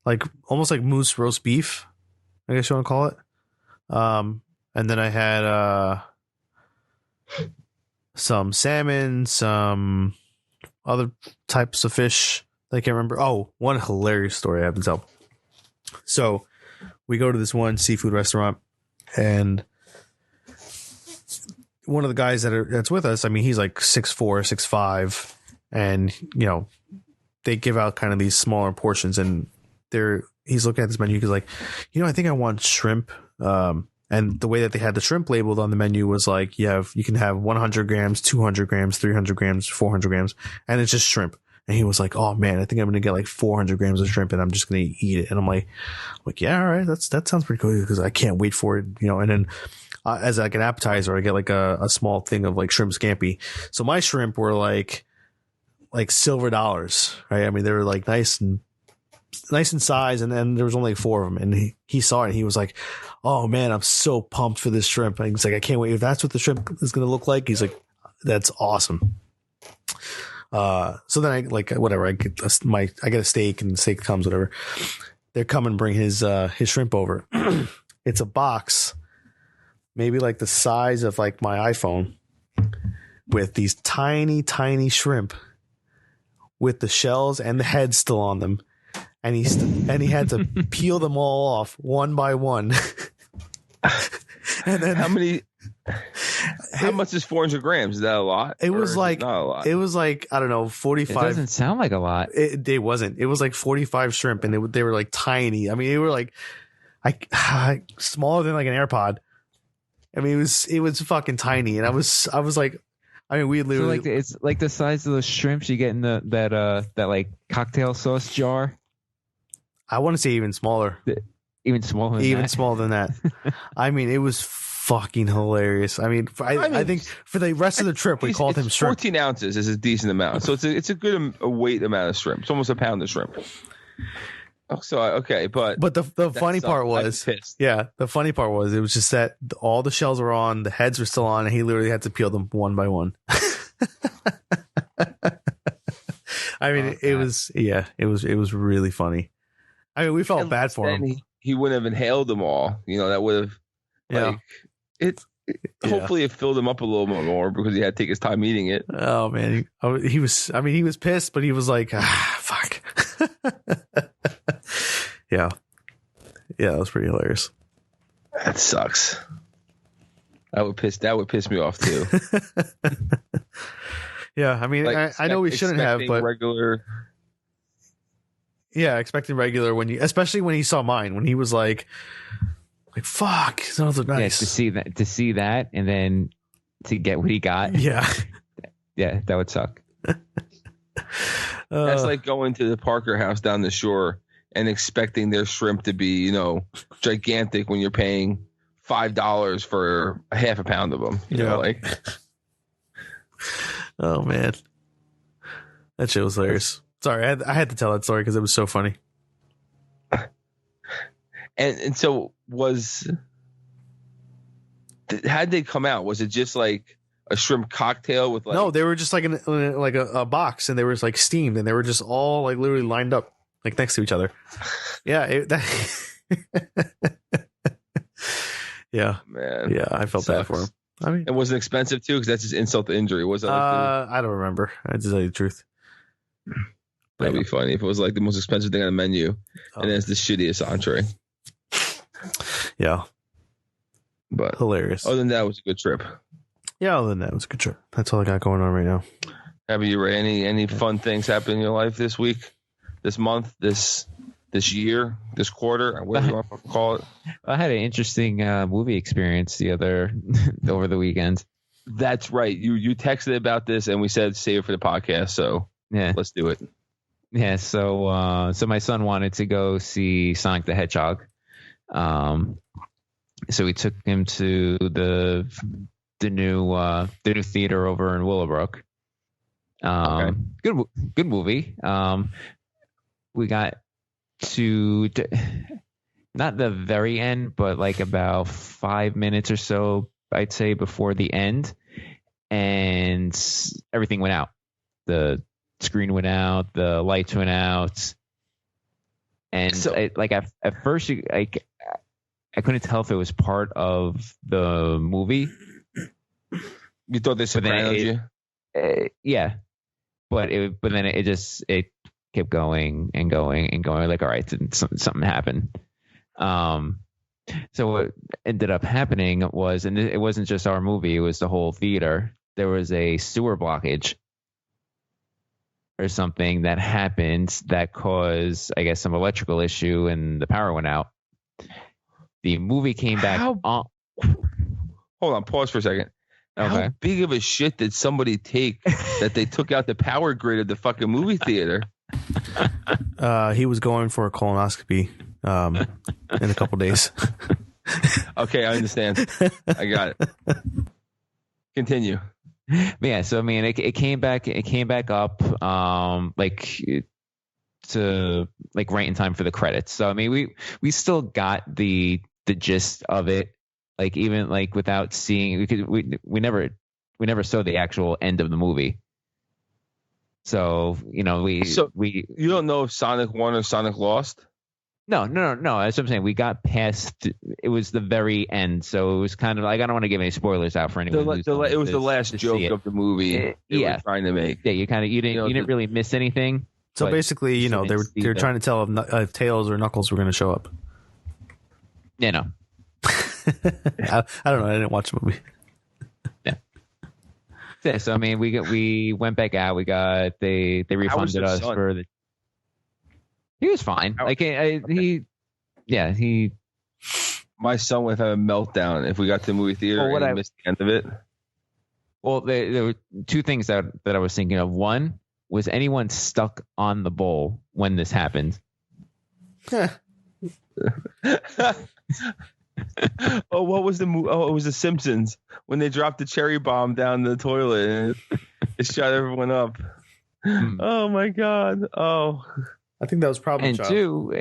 Like almost like moose roast beef, I guess you want to call it. And then I had some salmon, some other types of fish that I can't remember. Oh, one hilarious story I have to tell. So we go to this one seafood restaurant, and one of the guys that's with us, I mean, he's like 6'4", 6'5", and they give out kind of these smaller portions, and he's looking at this menu. He's like, I think I want shrimp. And the way that they had the shrimp labeled on the menu was like, you can have 100 grams, 200 grams, 300 grams, 400 grams, and it's just shrimp. And he was like, oh man, I think I'm going to get like 400 grams of shrimp and I'm just going to eat it. And I'm like, yeah, all right. That sounds pretty cool because I can't wait for it, and then as like an appetizer, I get like a small thing of like shrimp scampi. So my shrimp were like silver dollars, right? I mean, they were like nice in size, and then there was only 4 of them, and he saw it and he was like, oh man, I'm so pumped for this shrimp. And he's like, I can't wait. If that's what the shrimp is going to look like, he's like, that's awesome. So then I like, whatever, I get a steak, and the steak comes, whatever. They come and bring his shrimp over. It's a box, maybe like the size of like my iPhone, with these tiny, tiny shrimp with the shells and the heads still on them. And he had to peel them all off one by one. And then how much is 400 grams? Is that a lot? It was like, not a lot? It was like, I don't know, 45. It doesn't sound like a lot. It wasn't. It was like 45 shrimp, and they were like tiny. I mean, they were like, smaller than like an AirPod. I mean, it was fucking tiny. And I was like, I mean, we literally, so like it's like the size of the shrimps you get in that like cocktail sauce jar. I want to say even smaller. Even smaller than that. I mean, it was fucking hilarious. I mean, I think for the rest of the trip, we called him shrimp. 14 ounces is a decent amount. So it's a good weight amount of shrimp. It's almost a pound of shrimp. Oh, so, okay. But the funny part was, the funny part was it was just that all the shells were on, the heads were still on, and he literally had to peel them one by one. I mean, it was really funny. I mean, we felt bad for him. He wouldn't have inhaled them all. That would have, hopefully it filled him up a little bit more because he had to take his time eating it. Oh man, he was pissed, but he was like, fuck. Yeah, it was pretty hilarious. That sucks. That would piss me off too. Yeah, I mean, Like, I know we shouldn't have, expecting but regular. yeah, expecting regular when you, especially when he saw mine, when he was like fuck, those are Yeah, nice. to see that, and then to get what he got. Yeah, Yeah, that would suck. That's like going to the Parker House down the shore and expecting their shrimp to be, gigantic when you're paying $5 for a half a pound of them. You know, like. Oh man, that shit was hilarious. Sorry, I had to tell that story because it was so funny. And so how'd they come out? Was it just like a shrimp cocktail with like? No, they were just like in like a box, and they were like steamed, and they were just all like literally lined up like next to each other. Yeah, yeah, Man, yeah. I felt bad for him. I mean, it wasn't expensive too, because that's just insult to injury. Was it? I don't remember. I just tell you the truth. That'd be funny if it was like the most expensive thing on the menu, and it's the shittiest entree. Yeah, but hilarious. Other than that, it was a good trip. Yeah, other than that, it was a good trip. That's all I got going on right now. Have you, Ray, any fun things happen in your life this week, this month, this year, this quarter, whatever you want to call it? I had an interesting movie experience over the weekend. That's right. You texted about this, and we said save it for the podcast. So yeah, let's do it. Yeah. So my son wanted to go see Sonic the Hedgehog. So we took him to the new theater over in Willowbrook. Okay. Good movie. We got to not the very end, but like about 5 minutes or so, I'd say, before the end, and everything went out. The screen went out, the lights went out, and so, at first, I couldn't tell if it was part of the movie. You thought they surprised you? Yeah, but then it kept going and going and going. Like, all right, something happened. So what ended up happening was, and it wasn't just our movie; it was the whole theater. There was a sewer blockage or something that happened that caused, I guess, some electrical issue, and the power went out. The movie came back on. Hold on, pause for a second. Okay. How big of a shit did somebody take that they took out the power grid of the fucking movie theater? He was going for a colonoscopy in a couple days. Okay, I understand. I got it. Continue. Yeah, so I mean, it came back up to like right in time for the credits. So I mean, we still got the gist of it. Like, even like without seeing, we never saw the actual end of the movie. So you don't know if Sonic won or Sonic lost. No. That's what I'm saying. We got past. It was the very end, so it was kind of like, I don't want to give any spoilers out for anyone. It was the last joke of the movie they were trying to make. Yeah, you didn't really miss anything. So basically, they're trying to tell if Tails or Knuckles were going to show up. Yeah, no. I don't know. I didn't watch the movie. Yeah. So I mean, we went back out. They refunded us for the. He was fine. My son would have a meltdown if we got to the movie theater and missed the end of it. Well, there were two things that I was thinking of. One, was anyone stuck on the bowl when this happened? Oh, what was the movie? Oh, it was The Simpsons when they dropped the cherry bomb down the toilet and it shot everyone up. Oh my god! Oh, I think that was probably. And two,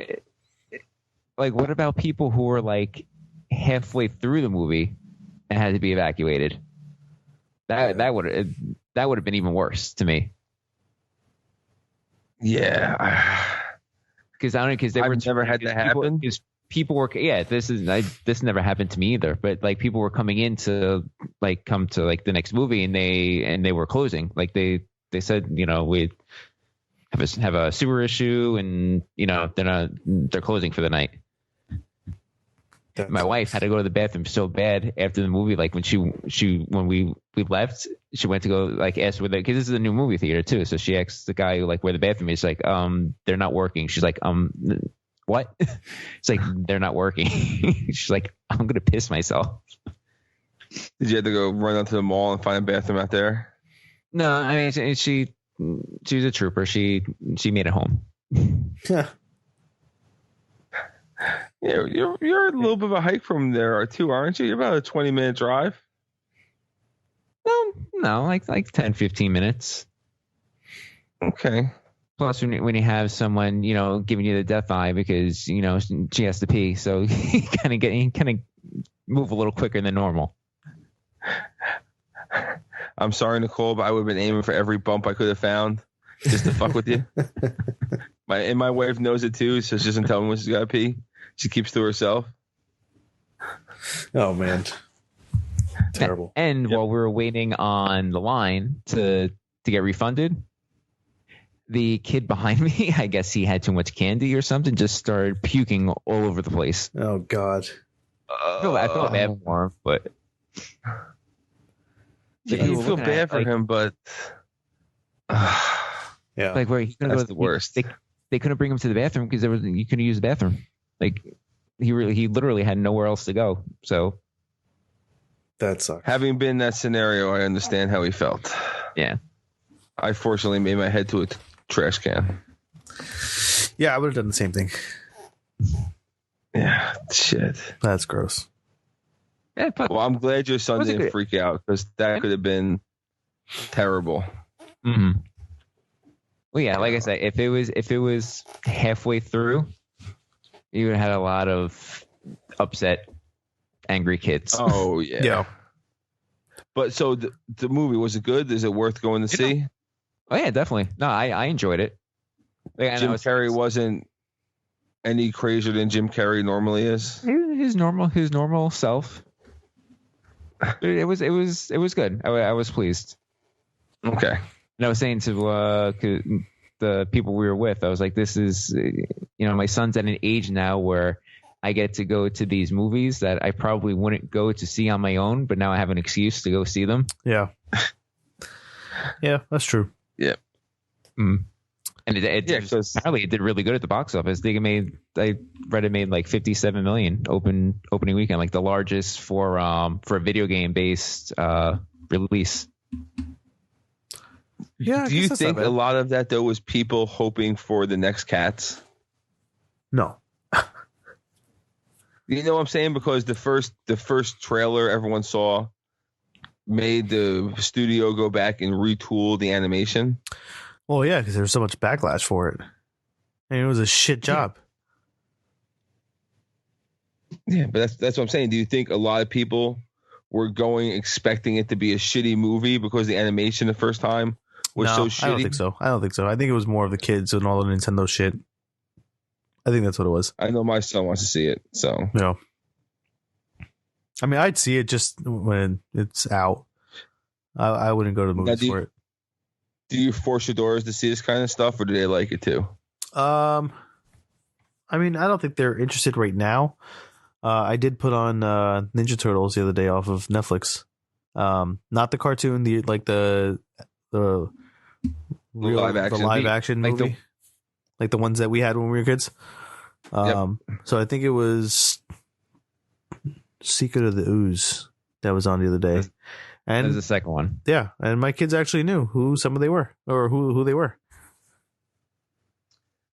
like, what about people who were like halfway through the movie and had to be evacuated? That would have been even worse to me. Yeah, because I've never had that happen. People were, this never happened to me either, but like people were coming in to like come to like the next movie, and they were closing. Like they said, we have a sewer issue, and they're closing for the night. My wife had to go to the bathroom so bad after the movie. Like when when we left, she went to go like ask where because this is a new movie theater too. So she asked the guy like where the bathroom is. Like they're not working. She's like what? It's like they're not working. She's like I'm gonna piss myself. Did you have to go run out to the mall and find a bathroom out there? No, I mean she was a trooper. She made it home. Yeah. Yeah, you're a little bit of a hike from there too, aren't you? You're about a 20-minute drive. No, like 10, 15 minutes. Okay. Plus, when you have someone, giving you the death eye because, she has to pee. So you kind of move a little quicker than normal. I'm sorry, Nicole, but I would have been aiming for every bump I could have found just to fuck with you. My wife knows it too, so she doesn't tell me when she's got to pee. She keeps to herself. Oh, man. Terrible. And while we were waiting on the line to get refunded, the kid behind me, I guess he had too much candy or something, just started puking all over the place. Oh, God. I feel bad for him, but... You feel bad for him, but... yeah. Like where he that's the worst. They couldn't bring him to the bathroom because you couldn't use the bathroom. Like he literally had nowhere else to go. So that sucks. Having been in that scenario, I understand how he felt. Yeah. I fortunately made my head to a trash can. Yeah, I would have done the same thing. Yeah, shit. That's gross. Yeah, well, I'm glad your son didn't freak out because that could have been terrible. Mm-hmm. Well, yeah, like I said, if it was halfway through, you would have had a lot of upset, angry kids. Oh yeah. Yeah. But so the movie, was it good? Is it worth going to see? Oh yeah, definitely. No, I enjoyed it. Like, Jim Carrey wasn't any crazier than Jim Carrey normally is. His normal self. It was good. I was pleased. Okay. And I was saying to the people we were with, I was like, this is, my son's at an age now where I get to go to these movies that I probably wouldn't go to see on my own, but now I have an excuse to go see them. Yeah. Yeah, that's true. Yeah. Mm. And apparently it did really good at the box office. I read it made like 57 million opening weekend, like the largest for a video game based release. Yeah. Do you think a lot of that though was people hoping for the next Cats? No. You know what I'm saying? Because the first trailer everyone saw made the studio go back and retool the animation. Well, yeah, because there was so much backlash for it. And it was a shit job. Yeah, but that's what I'm saying. Do you think a lot of people were going expecting it to be a shitty movie because the animation the first time was so shitty? I don't think so. I think it was more of the kids and all the Nintendo shit. I think that's what it was. I know my son wants to see it, so. Yeah. I mean, I'd see it just when it's out. I wouldn't go to the movies for it. Do you force your daughters to see this kind of stuff, or do they like it too? I mean, I don't think they're interested right now. I did put on Ninja Turtles the other day off of Netflix. Not the cartoon, the real live action movie, like the ones that we had when we were kids. So I think it was Secret of the Ooze that was on the other day. And that was the second one. Yeah, and my kids actually knew who some of they were, or who they were.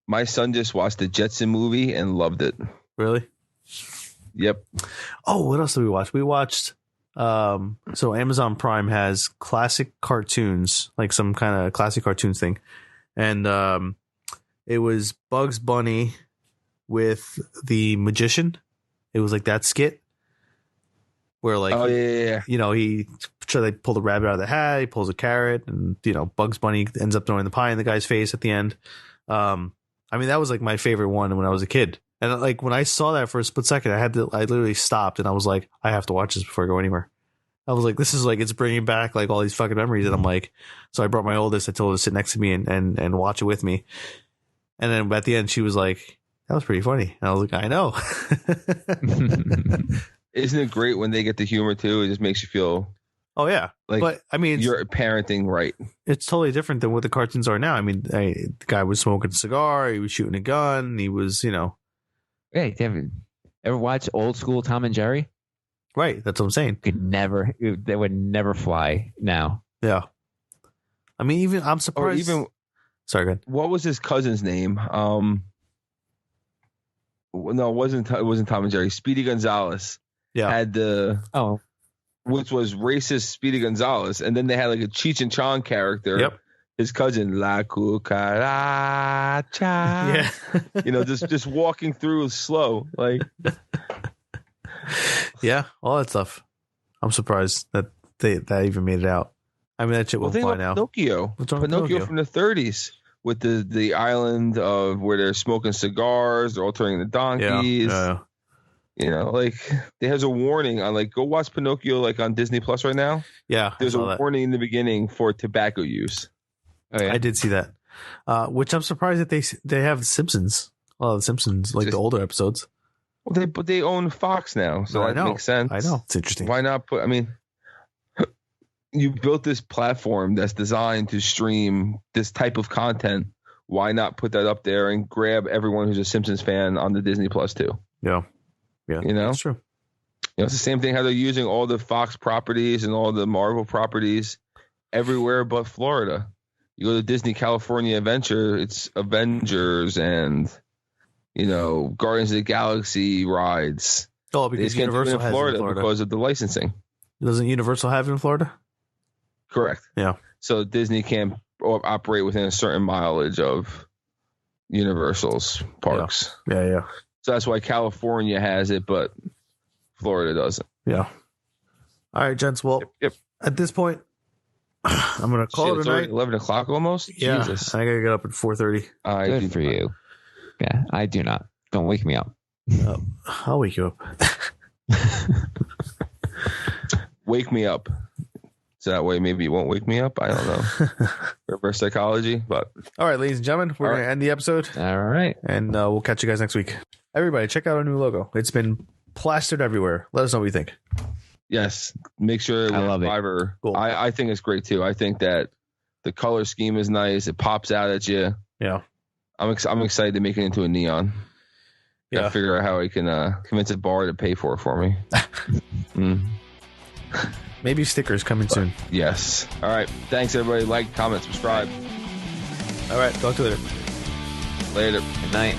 My son just watched the Jetson movie and loved it. Really? Yep. Oh, what else did we watch? We watched. So Amazon Prime has classic cartoons, like some kind of classic cartoons thing, and it was Bugs Bunny with the magician. It was like that skit where, like, he tries to pull the rabbit out of the hat. He pulls a carrot, and Bugs Bunny ends up throwing the pie in the guy's face at the end. I mean, that was like my favorite one when I was a kid. And like when I I that for a split second, I literally stopped and I was like, I have to watch this before I go anywhere. I was like, this is like, it's bringing back like all these fucking memories. And I'm like, so I brought my oldest, I told her to sit next to me and watch it with me. And then at the end, she was like, That was pretty funny. And I was like, I know. Isn't it great when they get the humor too? It just makes you feel Oh yeah, like but I mean, you're parenting right. it's totally different than what the cartoons are now. I mean, the guy was smoking a cigar, he was shooting a gun, he was, Hey, ever watch old school Tom and Jerry? right. That's what I'm saying. They would never fly now. Yeah. I mean, even I'm Or surprised. even Sorry, go ahead. what was his cousin's name? No, it wasn't Tom and Jerry. Speedy Gonzalez Yeah. had which was racist Speedy Gonzalez, and then they had like a Cheech and Chong character. Yep. His cousin La Cucaracha. Yeah. Just walking through slow, like. Yeah. All that stuff. I'm surprised that that even made it out. I mean, that shit Well, won't think fly about now. Pinocchio. What's wrong with Pinocchio? From the 30s with the island of where they're smoking cigars, they're all turning the donkeys. Yeah. Like there's a warning on like go watch Pinocchio like on Disney Plus right now. Yeah. There's I a saw that. warning in the beginning for tobacco use. Oh, yeah. I did see that. Which I'm surprised that they have The Simpsons. The Simpsons, like the older episodes. Well, they own Fox now, so No, I that know. makes sense. I know. It's interesting. Why not put? I mean, you built this platform that's designed to stream this type of content. Why not put that up there and grab everyone who's a Simpsons fan on the Disney Plus too? Yeah. Yeah. That's true. It's the same thing how they're using all the Fox properties and all the Marvel properties everywhere but Florida. You go to Disney California Adventure, it's Avengers and Guardians of the Galaxy rides. Oh, They because just can't do it Universal in has it Florida in Florida. because of the licensing. Doesn't Universal have it in Florida? Correct. Yeah. So Disney can't operate within a certain mileage of Universal's parks. Yeah. So that's why California has it, but Florida doesn't. Yeah. All right, gents. Well, Yep. at this point, I'm gonna call Shit, it it's a already night. 11 o'clock almost? Yeah. Jesus. I gotta get up at 4:30. Good for you. Yeah, I do not. Don't wake me up. I'll wake you up. Wake me up. So that way maybe you won't wake me up. I don't know. Reverse psychology, but All right, ladies and gentlemen, we're All gonna end the episode, All right. and we'll catch you guys next week. Everybody, check out our new logo. It's been plastered everywhere. Let us know what you think. yes, make sure I love it. Fiverr. Cool. I think it's great too. I think that the color scheme is nice. It pops out at you. Yeah. I'm excited to make it into a neon. Yeah. Gotta figure out how I can convince a bar to pay for it for me. Maybe stickers coming soon. Yes. All right. Thanks, everybody. Like, comment, subscribe. All right. Talk to you later. Later. Good night.